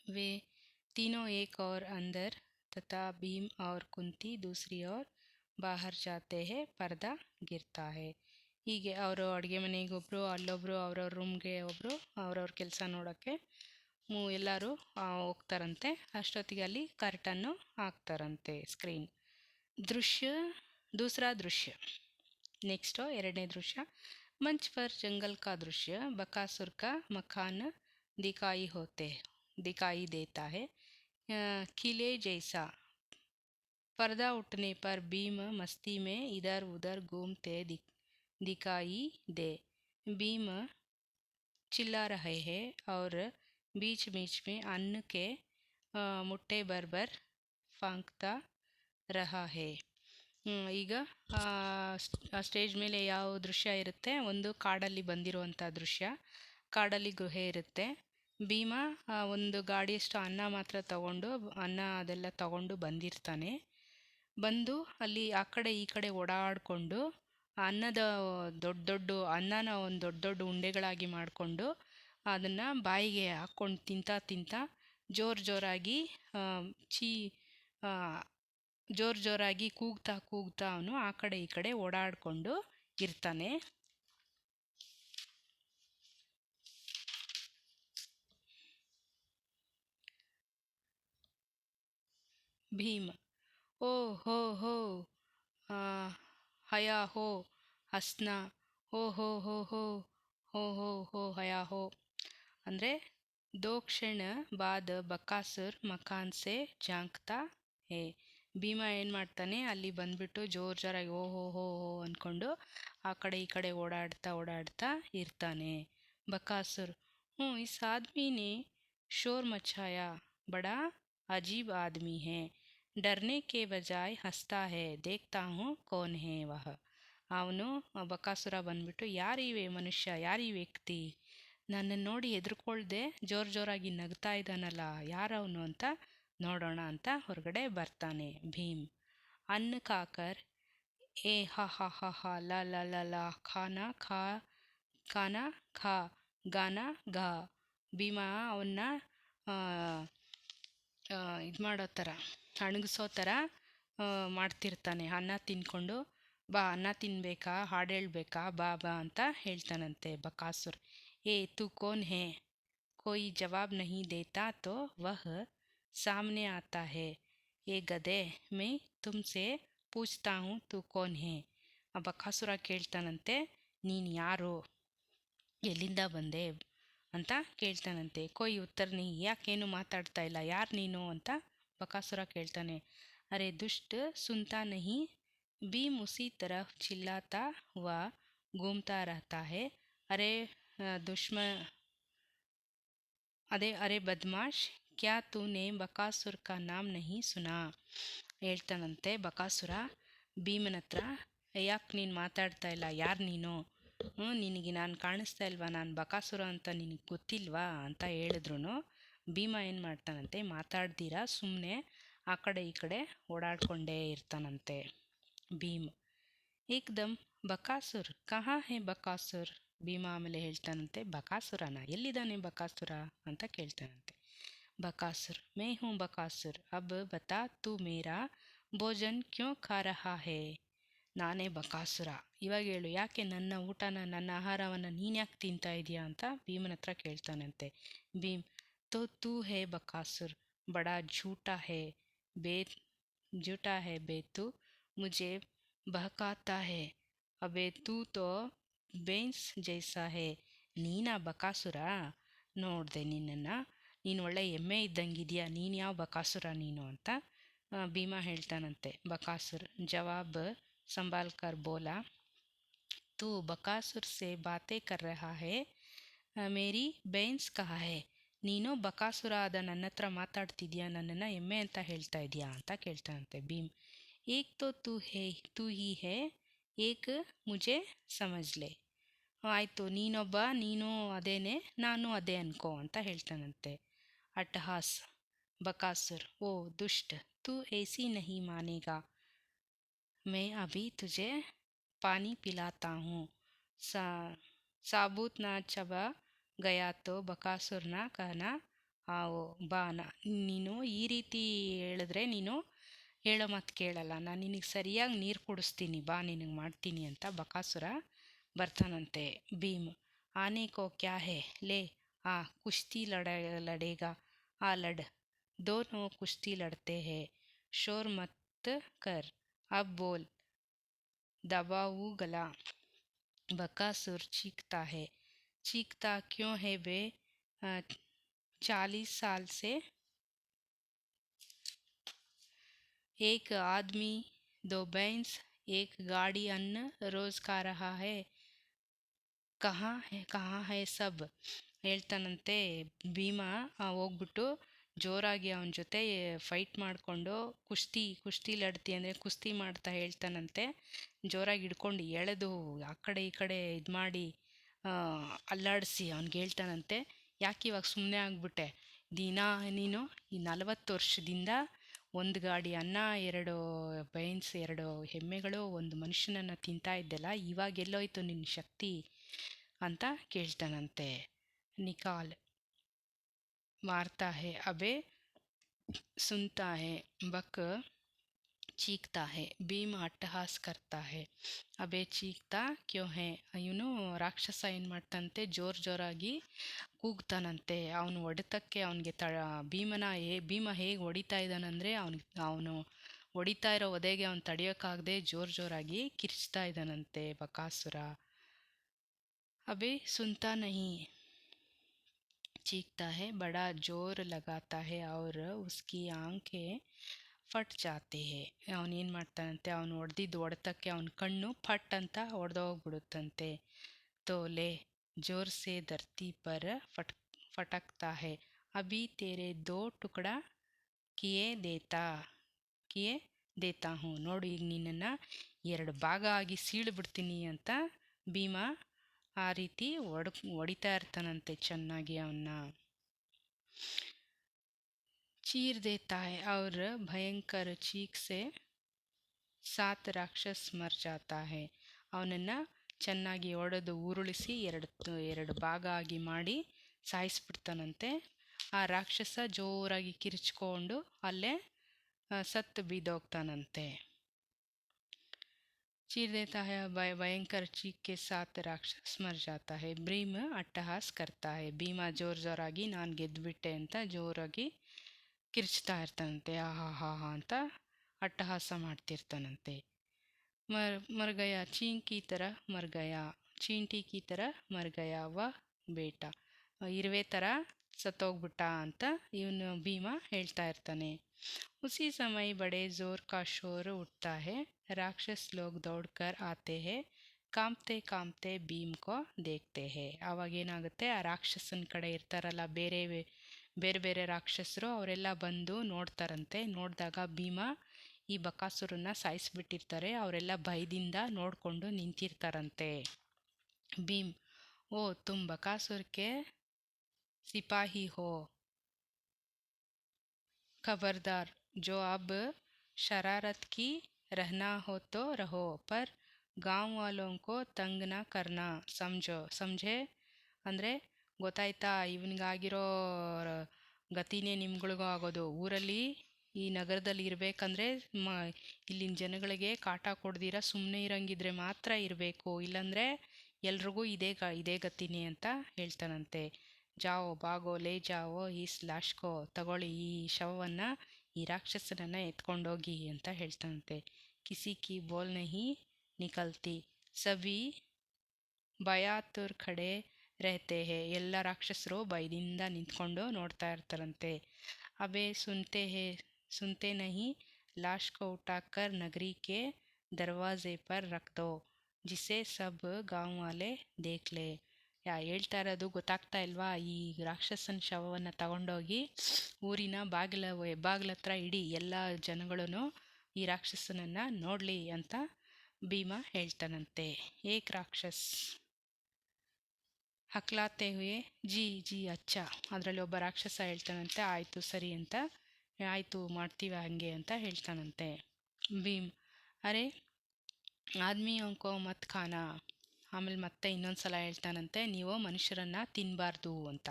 वे तीनों एक और अंदर तथा भीम और कुंती दूसरी ओर बाहर जाते हैं. पर्दा गिरता है. ಹೀಗೆ ಅವರು ಅಡುಗೆ ಮನೆಗೆ ಒಬ್ಬರು, ಅಲ್ಲೊಬ್ಬರು, ಅವ್ರವ್ರ ರೂಮ್ಗೆ ಒಬ್ಬರು, ಅವ್ರವ್ರ ಕೆಲಸ ನೋಡೋಕ್ಕೆ ಎಲ್ಲರೂ ಹೋಗ್ತಾರಂತೆ. ಅಷ್ಟೊತ್ತಿಗೆ ಅಲ್ಲಿ ಕರ್ಟನ್ನು ಹಾಕ್ತಾರಂತೆ, ಸ್ಕ್ರೀನ್. ದೃಶ್ಯ दूसरा दृश्य. नेक्स्ट ಎರಡನೇ दृश्य. मंच पर जंगल का दृश्य. बकासुर का मकान दिखाई देता है. किले जैसा. पर्दा उठने पर भीम मस्ती में इधर उधर घूमते दिखाई दे. भीम चिल्ला रहे हैं और बीच बीच में अन्न के मुट्ठे भर भर फांकता रहा है. ಈಗ ಸ್ಟೇಜ್ ಮೇಲೆ ಯಾವ ದೃಶ್ಯ ಇರುತ್ತೆ, ಒಂದು ಕಾಡಲ್ಲಿ ಬಂದಿರುವಂಥ ದೃಶ್ಯ. ಕಾಡಲ್ಲಿ ಗುಹೆ ಇರುತ್ತೆ. ಭೀಮ ಒಂದು ಗಾಡಿಯಷ್ಟು ಅನ್ನ ಮಾತ್ರ ಅನ್ನ ಅದೆಲ್ಲ ತಗೊಂಡು ಬಂದಿರ್ತಾನೆ. ಬಂದು ಅಲ್ಲಿ ಆ ಕಡೆ ಈ ಕಡೆ ಓಡಾಡಿಕೊಂಡು ಅನ್ನದ ಅನ್ನನ ಒಂದು ದೊಡ್ಡ ದೊಡ್ಡ ಉಂಡೆಗಳಾಗಿ ಮಾಡಿಕೊಂಡು ಅದನ್ನು ಬಾಯಿಗೆ ಹಾಕ್ಕೊಂಡು ತಿಂತಾ ಜೋರಾಗಿ ಜೋರಾಗಿ ಕೂಗ್ತಾ ಅವನು ಆ ಕಡೆ ಈ ಕಡೆ ಓಡಾಡಿಕೊಂಡು ಇರ್ತಾನೆ. ಭೀಮ್ ಓ ಹೋ ಹೋ ಹಯಾ ಹೋ ಹಸ್ನಾ ಹೋ ಹೋ ಹೋ ಹೋ ಹೋ ಹೋ ಹೋ ಹಯಾ ಹೋ. ಅಂದರೆ दो क्षण बाद ಬಕಾಸುರ್ ಮಕಾನ್ ಸೆ ಜಾಂಕ್ತಾ ಹೇ. ಭೀಮ ಏನು ಮಾಡ್ತಾನೆ, ಅಲ್ಲಿ ಬಂದ್ಬಿಟ್ಟು ಜೋರಾಗಿ ಓ ಹೋ ಹೋ ಹೋ ಅಂದ್ಕೊಂಡು ಆ ಕಡೆ ಈ ಕಡೆ ಓಡಾಡ್ತಾ ಇರ್ತಾನೆ. ಬಕಾಸುರ್ इस आदमी ने शोर मचाया, बड़ा अजीब आदमी है, डरने के बजाय हंसता है, देखता हूँ कौन है वह. ಅವನು ಬಕಾಸುರ ಬಂದ್ಬಿಟ್ಟು ಯಾರೀ ಮನುಷ್ಯ, ಯಾರೀ ವ್ಯಕ್ತಿ, ನನ್ನನ್ನು ನೋಡಿ ಹೆದರ್ಕೊಳ್ದೆ ಜೋರಾಗಿ ನಗ್ತಾ ಇದ್ದಾನಲ್ಲ, ಯಾರವನು ಅಂತ ನೋಡೋಣ ಅಂತ ಹೊರಗಡೆ ಬರ್ತಾನೆ ಭೀಮ್. ಅನ್ನ ಕಾಕರ್ ಏ ಹಾ ಹಾ ಹಾ ಹಾ ಲ ಲ ಲ ಲ ಖಾನಾ ಖಾ ಗಾನಾ ಘಾ. ಭೀಮ ಅವನ್ನ ಇದು ಮಾಡೋ ಥರ, ಅಣಗಿಸೋ ಥರ ಮಾಡ್ತಿರ್ತಾನೆ. ಅನ್ನ ತಿನ್ಕೊಂಡು ಬಾ, ಅನ್ನ ತಿನ್ಬೇಕಾ, ಹಾಡು ಹೇಳ್ಬೇಕಾ, ಬಾ ಅಂತ ಹೇಳ್ತಾನಂತೆ ಬಕಾಸುರ್. ಏ ತು ಕೋನ್ ಹೇ. कोई जवाब नहीं देता तो वह सामने आता है. ए गधे, मैं तुमसे पूछता हूँ तू कौन है. ಆ ಬಕಾಸುರ ಕೇಳ್ತಾನಂತೆ, ನೀನು ಯಾರು, ಎಲ್ಲಿಂದ ಬಂದೆ ಅಂತ ಕೇಳ್ತಾನಂತೆ. ಕೊಯ್ ಉತ್ತರ ನೀ, ಯಾಕೇನು ಮಾತಾಡ್ತಾ ಇಲ್ಲ, ಯಾರು ನೀನು ಅಂತ ಬಕಾಸುರ ಕೇಳ್ತಾನೆ. ಅರೆ ದುಷ್ಟ ಸುನ್ತಾ ನಹಿ. ಭೀಮ್ ಉಸಿ तरफ चिल्लाता हुआ घूमता रहता है. अरे बदमाश, क्या तूने बकासुर का नाम नहीं सुना. ಹೇಳ್ತಾನಂತೆ ಬಕಾಸುರ ಭೀಮನ ಹತ್ರ, ಯಾಕೆ ನೀನು ಮಾತಾಡ್ತಾ ಇಲ್ಲ, ಯಾರು ನೀನು, ನಿನಗೆ ನಾನು ಕಾಣಿಸ್ತಾ ಇಲ್ವಾ, ನಾನು ಬಕಾಸುರ ಅಂತ ನಿನಗೆ ಗೊತ್ತಿಲ್ವಾ ಅಂತ ಹೇಳಿದ್ರು ಭೀಮ ಏನು ಮಾಡ್ತಾನಂತೆ, ಮಾತಾಡ್ದಿರಾ ಸುಮ್ಮನೆ ಆ ಕಡೆ ಈ ಕಡೆ ಓಡಾಡ್ಕೊಂಡೇ ಇರ್ತಾನಂತೆ ಭೀಮ್. ಏಕ್ದಮ್ ಬಕಾಸುರ್ ಕಹಾ ಹೇ ಬಕಾಸುರ್. ಭೀಮ ಆಮೇಲೆ ಹೇಳ್ತಾನಂತೆ, ಬಕಾಸುರನ, ಎಲ್ಲಿದ್ದಾನೆ ಬಕಾಸುರ ಅಂತ ಕೇಳ್ತಾನಂತೆ. ಬಕಾಸುರ್ ಮೈ ಹೂँ ಬಕಾಸುರ್, ಅಬ್ ಬತಾ ತೂ ಮೇರಾ ಭೋಜನ್ ಕ್ಯೋ ಖಾ ರಹಾ ಹೇ. ನಾನೇ ಬಕಾಸುರ. ಇವಾಗ ಹೇಳು, ಯಾಕೆ ನನ್ನ ಊಟನ ನನ್ನ ಆಹಾರವನ್ನು ನೀನು ಯಾಕೆ ತಿಂತಾ ಇದೀಯಾ ಅಂತ ಭೀಮನ ಹತ್ರ ಕೇಳ್ತಾನಂತೆ. ಭೀಮ್, ತೋ ತೂ ಹೇ ಬಕಾಸುರ್, ಬಡಾ ಝೂಟಾ ಹೇ, ಬೇ झूठा है बे तू, मुझे बहकाता है, अबे तू तो ಬೇನ್ಸ್ ಜೈಸಾ ಹೇ. ನೀನಾ ಬಕಾಸುರ? ನೋಡಿದೆ ನಿನ್ನನ್ನು, ನೀನು ಒಳ್ಳೆ ಎಮ್ಮೆ ಇದ್ದಂಗಿದೆಯಾ, ನೀನು ಯಾವ ಬಕಾಸುರ ನೀನು ಅಂತ ಭೀಮಾ ಹೇಳ್ತಾನಂತೆ. ಬಕಾಸುರ್ ಜವಾಬ್ ಸಂಭಾಲ್ ಕರ್ ಬೋಲಾ, तू बकासुर से बातें कर रहा है, ಮೇರಿ ಬೇನ್ಸ್ ಕಹಾ ಹೇ. ನೀನು ಬಕಾಸುರ ಆದ ನನ್ನ ಹತ್ರ ಮಾತಾಡ್ತಿದ್ಯಾ, ನನ್ನನ್ನು ಎಮ್ಮೆ ಅಂತ ಹೇಳ್ತಾ ಇದೆಯಾ ಅಂತ ಕೇಳ್ತಾನಂತೆ ಭೀಮ್. ಏಕ್ ತೋ ತೂ ಹಿ ಹೇ, ಏಕ್ ಮುಜೆ ಸಮಜ್ಲೆ. ಆಯಿತು, ನೀನೊಬ್ಬ, ನೀನು ಅದೇನೆ, ನಾನು ಅದೇ ಅನ್ಕೋ ಅಂತ ಹೇಳ್ತಾನಂತೆ. ಅಟ್ಟಹಾಸ್ ಬಕಾಸುರ್, ಓ ದುಷ್ಟ, ತೂ ಏಸಿ ನಹಿ ಮಾನೇಗಾ, मैं अभी तुझे पानी पिलाता हूँ, सा साबूत ना चबा गया तो ಬಕಾಸುರ್ನ ಕಹನ ಆವೋ ಬಾನ. ನೀನು ಈ ರೀತಿ ಹೇಳಿದ್ರೆ ನೀನು ಹೇಳೋ ಮಾತು ಕೇಳಲ್ಲ, ನಾನು ನಿನಗೆ ಸರಿಯಾಗಿ ನೀರು ಕುಡಿಸ್ತೀನಿ, ಬಾ ನಿನಗೆ ಮಾಡ್ತೀನಿ ಅಂತ ಬಕಾಸುರ ಬರ್ತಾನಂತೆ. ಭೀಮ್, ಆನೆ ಕೋ ಕ್ಯಾ ಹೇ, ಲೇ ಆ ಕುಶ್ತಿ ಲಡೇಗಾ, ಆ ಲಡ್, दोनों कुश्ती लड़ते हैं, शोर मत कर, अब बोल, दबाऊ गला. बकासुर चीखता है, चीखता क्यों है बे, 40 साल से एक आदमी, 2 भैंस, एक गाड़ी अन्न रोज खा रहा है, ಕಹಾ ಹೇ ಸಬ್. ಹೇಳ್ತಾನಂತೆ ಭೀಮಾ. ಹೋಗ್ಬಿಟ್ಟು ಜೋರಾಗಿ ಅವನ ಜೊತೆ ಫೈಟ್ ಮಾಡಿಕೊಂಡು ಕುಸ್ತಿ ಲಡ್ತಿ ಅಂದರೆ ಕುಸ್ತಿ ಮಾಡ್ತಾ ಹೇಳ್ತಾನಂತೆ. ಜೋರಾಗಿ ಹಿಡ್ಕೊಂಡು ಎಳೆದು ಆ ಕಡೆ ಈ ಕಡೆ ಇದು ಮಾಡಿ ಅಲ್ಲಾಡಿಸಿ ಅವ್ನಿಗೆ ಹೇಳ್ತಾನಂತೆ, ಯಾಕೆ ಇವಾಗ ಸುಮ್ಮನೆ ಆಗ್ಬಿಟ್ಟೆ, ನೀನು ಈ 40 ವರ್ಷದಿಂದ ಒಂದು ಗಾಡಿ ಅನ್ನ, 2 ಬೈನ್ಸ್, 2 ಎಮ್ಮೆಗಳು, ಒಂದು ಮನುಷ್ಯನನ್ನು ತಿಂತಾ ಇದ್ದೆಲ್ಲ, ಇವಾಗ ಎಲ್ಲೋಯ್ತು ನಿನ್ನ ಶಕ್ತಿ ಅಂತ ಕೇಳ್ತಾನಂತೆ. ನಿಕಾಲ್ ಮಾರ್ತಾ ಹೇ, ಅಬೆ ಸುನ್ತಾ ಹೇ, ಬಕ್ ಚೀಕ್ತಾ ಹೇ, ಭೀಮ್ ಅಟ್ಟಹಾಸ್ ಕರ್ತಾ ಹೇ, ಅಬೆ ಚೀಕ್ತಾ ಕ್ಯೋ ಹೇ. ಇವನು ರಾಕ್ಷಸ ಏನು ಮಾಡ್ತಾನಂತೆ, ಜೋರಾಗಿ ಕೂಗ್ತಾನಂತೆ. ಅವನು ಹೊಡೆತಕ್ಕೆ ಅವನಿಗೆ ಭೀಮ ಹೇಗೆ ಹೊಡಿತಾ ಇದ್ದಾನಂದರೆ, ಅವನು ಹೊಡಿತಾ ಇರೋ ಒದೆಗೆ ಅವನು ತಡೆಯೋಕ್ಕಾಗದೆ ಜೋರಾಗಿ ಕಿರ್ಚ್ತಾ ಇದ್ದಾನಂತೆ ಬಕಾಸುರ. ಅಬೆ ಸುನ್ತಾ ನಹಿ, चीखता है, बड़ा जोर लगाता है और उसकी आंखें ಫಟ್ ಜಾತೆ ಹೇ. ಅವನೇನು ಮಾಡ್ತಾನಂತೆ, ಅವನು ಹೊಡೆತಕ್ಕೆ ಅವನ ಕಣ್ಣು ಫಟ್ ಅಂತ ಹೊಡೆದೋಗ್ಬಿಡುತ್ತಂತೆ. ತೋಲೆ ಜೋರ್ ಸೆ ಧರ್ತಿ ಪರ್ ಫಟಕ್ತಾ ಹೇ, ಅಭಿ ತೇರೆ 2 ಟುಕಡಾ ಕಿಯೇ ದೇತಾ ಹೂँ. ನೋಡು, ಈಗ ನಿನ್ನನ್ನು 2 ಭಾಗ ಆಗಿ ಸೀಳ್ಬಿಡ್ತೀನಿ ಅಂತ ಭೀಮ ಆ ರೀತಿ ಹೊಡಿತಾ ಇರ್ತಾನಂತೆ ಚೆನ್ನಾಗಿ ಅವನ್ನ. चीर देता है और भयंकर चीख से 7 ರಾಕ್ಷಸ್ ಮರ್ ಜಾತಾ ಹೇ. ಅವನನ್ನು ಚೆನ್ನಾಗಿ ಹೊಡೆದು ಉರುಳಿಸಿ 2 ಭಾಗ ಆಗಿ ಮಾಡಿ ಸಾಯಿಸ್ಬಿಡ್ತಾನಂತೆ. ಆ ರಾಕ್ಷಸ ಜೋರಾಗಿ ಕಿರ್ಚ್ಕೊಂಡು ಅಲ್ಲೇ ಸತ್ತು ಬಿದ್ದೋಗ್ತಾನಂತೆ. चीर देता है, भयंकर चीख के 7 ರಾಕ್ಷಸ್ ಮರ್ ಜಾತಾ ಹೇ. ಭೀಮ್ ಅಟ್ಟಹಾಸ್ ಕರ್ತಾ ಹೇ, ಭೀಮ ಜೋರಾಗಿ ನಾನು ಗೆದ್ದುಬಿಟ್ಟೆ ಅಂತ ಜೋರಾಗಿ ಕಿರ್ಚ್ತಾ ಇರ್ತಾನಂತೆ. ಹಾ ಅಂತ ಅಟ್ಟಹಾಸ ಮಾಡ್ತಿರ್ತಾನಂತೆ. ಮರ್ಗಯ ಚೀಂಕಿ ಥರ ಮರ್ಗಯ, ಚೀಂಟಿ ಕಿ ಥರ ಮರ್ಗಯ ವ ಬೇಟ. ಇರುವೆ ಥರ ಸತ್ತೋಗ್ಬಿಟ್ಟ ಅಂತ ಇವನು ಭೀಮ ಹೇಳ್ತಾ ಇರ್ತಾನೆ. ಉಸಿ ಸಮಯ ಬಡೆ ಜೋರ್ ಕಾ ಶೋರ್ ಉಠ್ತಾ ಹೇ, ರಾಕ್ಷಸ್ ಲೋಗ್ ದೌಡ್ಕರ್ ಆತೆ ಹೇ, ಕಾಂಪ್ತೆ ಕಾಂಪ್ತೆ ಭೀಮ್ ಕೋ ದೇಖ್ತೆ ಹೇ. ಅವಾಗೇನಾಗುತ್ತೆ, ಆ ರಾಕ್ಷಸನ ಕಡೆ ಇರ್ತಾರಲ್ಲ ಬೇರೆ ರಾಕ್ಷಸರು, ಅವರೆಲ್ಲ ಬಂದು ನೋಡ್ತಾರಂತೆ. ನೋಡಿದಾಗ ಭೀಮ ಈ ಬಕಾಸುರನ್ನ ಸಾಯಿಸ್ಬಿಟ್ಟಿರ್ತಾರೆ. ಅವರೆಲ್ಲ ಭಯದಿಂದ ನೋಡಿಕೊಂಡು ನಿಂತಿರ್ತಾರಂತೆ. ಭೀಮ್, ಓ ತುಮ್ ಬಕಾಸುರ್ಕೆ ಸಿಪಾಹಿ ಹೋ, खबरदार, जो अब शरारत की रहना हो तो रहो, पर गांव वालों को तंग ना करना, समझे. ಅಂದರೆ ಗೊತ್ತಾಯ್ತಾ, ಇವನಿಗಾಗಿರೋ ಗತಿನೇ ನಿಮ್ಗಳಿಗೂ ಆಗೋದು. ಊರಲ್ಲಿ ಈ ನಗರದಲ್ಲಿ ಇರಬೇಕಂದ್ರೆ ಇಲ್ಲಿನ ಜನಗಳಿಗೆ ಕಾಟ ಕೊಡ್ದಿರ ಸುಮ್ಮನೆ ಇರಂಗಿದ್ರೆ ಮಾತ್ರ ಇರಬೇಕು, ಇಲ್ಲಾಂದರೆ ಎಲ್ರಿಗೂ ಇದೇ ಗತಿನೇ ಅಂತ ಹೇಳ್ತಾನಂತೆ. ಜಾವೋ ಬಾಗೋ ಲೇ ಜಾವೋ ಈಸ್ ಲಾಶ್ಕೋ, ತಗೊಳ್ಳಿ ಈ ಶವವನ್ನು, ಈ ರಾಕ್ಷಸನನ್ನು ಎತ್ಕೊಂಡೋಗಿ ಅಂತ ಹೇಳ್ತಾನಂತೆ. ಕಿಸಿ ಕಿ ಬೋಲ್ ನಹಿ ನಿಕಲ್ತಿ ಸಭಿ ಭಯಾತುರ್ ಖಡೆ ರಹತೆ ಹೇ, ಎಲ್ಲ ರಾಕ್ಷಸರು ಭಯದಿಂದ ನಿಂತ್ಕೊಂಡು ನೋಡ್ತಾ ಇರ್ತಾರಂತೆ. ಅಬೆ ಸುನ್ತೆ ನಹಿ लाश को उठाकर नगरी के दरवाजे पर रख दो जिसे सब गाँव वाले देख ले. ಹೇಳ್ತಾ ಇರೋದು ಗೊತ್ತಾಗ್ತಾ ಇಲ್ವಾ? ಈ ರಾಕ್ಷಸನ ಶವವನ್ನು ತಗೊಂಡೋಗಿ ಊರಿನ ಬಾಗಿಲ ಹತ್ರ ಇಡಿ, ಎಲ್ಲ ಜನಗಳೂ ಈ ರಾಕ್ಷಸನನ್ನು ನೋಡಲಿ ಅಂತ ಭೀಮ ಹೇಳ್ತಾನಂತೆ. ಏಕ್ ರಾಕ್ಷಸ್ ಹಕ್ಲಾತೆ ಹುಯೆ ಜಿ ಜಿ ಅಚ್ಚ, ಅದರಲ್ಲಿ ಒಬ್ಬ ರಾಕ್ಷಸ ಹೇಳ್ತಾನಂತೆ ಆಯಿತು ಸರಿ ಅಂತ, ಆಯಿತು ಮಾಡ್ತೀವಿ ಹಾಗೆ ಅಂತ ಹೇಳ್ತಾನಂತೆ. ಭೀಮ್ ಅರೆ ಆದ್ಮಿಯೋಂಕೋ ಮತ್ ಖಾನ, ಆಮೇಲೆ ಮತ್ತೆ ಇನ್ನೊಂದು ಹೇಳ್ತಾನಂತೆ ನೀವು ಮನುಷ್ಯರನ್ನು ತಿನ್ನಬಾರ್ದು ಅಂತ.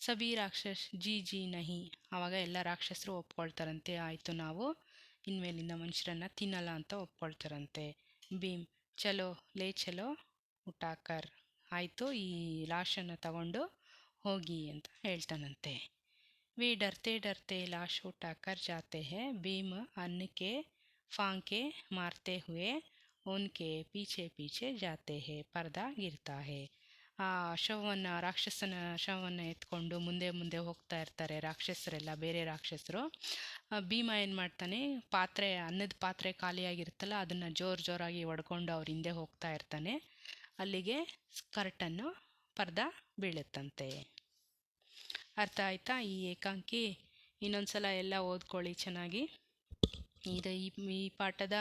ಸಬಿ ರಾಕ್ಷಸ್ ಜಿ ಜಿ ನಹಿ, ಆವಾಗ ಎಲ್ಲ ರಾಕ್ಷಸರು ಒಪ್ಕೊಳ್ತಾರಂತೆ ಆಯಿತು ನಾವು ಇನ್ಮೇಲಿಂದ ಮನುಷ್ಯರನ್ನು ತಿನ್ನಲ್ಲ ಅಂತ ಒಪ್ಕೊಳ್ತಾರಂತೆ. ಭೀಮ್ ಚಲೋ ಲೇ ಚಲೋ ಉಟಾಕರ್, ಆಯಿತು ಈ ಲಾಶನ್ನು ತಗೊಂಡು ಹೋಗಿ ಅಂತ ಹೇಳ್ತಾನಂತೆ. वे डरते डरते लाश उठाकर जाते हैं, भीम अन्न के फांके मारते हुए उनके पीछे पीछे जाते हैं, पर्दा गिरता है. ಆ ರಾಕ್ಷಸನ ಶವವನ್ನು ಎತ್ಕೊಂಡು ಮುಂದೆ ಮುಂದೆ ಹೋಗ್ತಾ ಇರ್ತಾರೆ ರಾಕ್ಷಸರೆಲ್ಲ, ಬೇರೆ ರಾಕ್ಷಸರು. ಭೀಮ ಏನು ಮಾಡ್ತಾನೆ, ಅನ್ನದ ಪಾತ್ರೆ ಖಾಲಿಯಾಗಿರುತ್ತಲ್ಲ ಅದನ್ನು ಜೋರಾಗಿ ಹೊಡ್ಕೊಂಡು ಅವ್ರ ಹಿಂದೆ ಹೋಗ್ತಾ ಇರ್ತಾನೆ. ಅಲ್ಲಿಗೆ ಕರ್ಟನ್ನು ಪರ್ದ ಬೀಳುತ್ತಂತೆ. ಅರ್ಥ ಆಯ್ತಾ ಈ ಏಕಾಂಕಿ? ಇನ್ನೊಂದ್ಸಲ ಎಲ್ಲ ಓದ್ಕೊಳ್ಳಿ ಚೆನ್ನಾಗಿ. ಈ ಪಾಠದ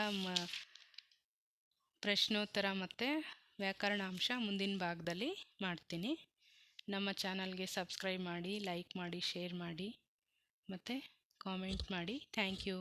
ಪ್ರಶ್ನೋತ್ತರ ಮತ್ತು ವ್ಯಾಕರಣಾಂಶ ಮುಂದಿನ ಭಾಗದಲ್ಲಿ ಮಾಡ್ತೀನಿ. ನಮ್ಮ ಚಾನಲ್ಗೆ ಸಬ್ಸ್ಕ್ರೈಬ್ ಮಾಡಿ, ಲೈಕ್ ಮಾಡಿ, ಶೇರ್ ಮಾಡಿ ಮತ್ತು ಕಾಮೆಂಟ್ ಮಾಡಿ. Thank you.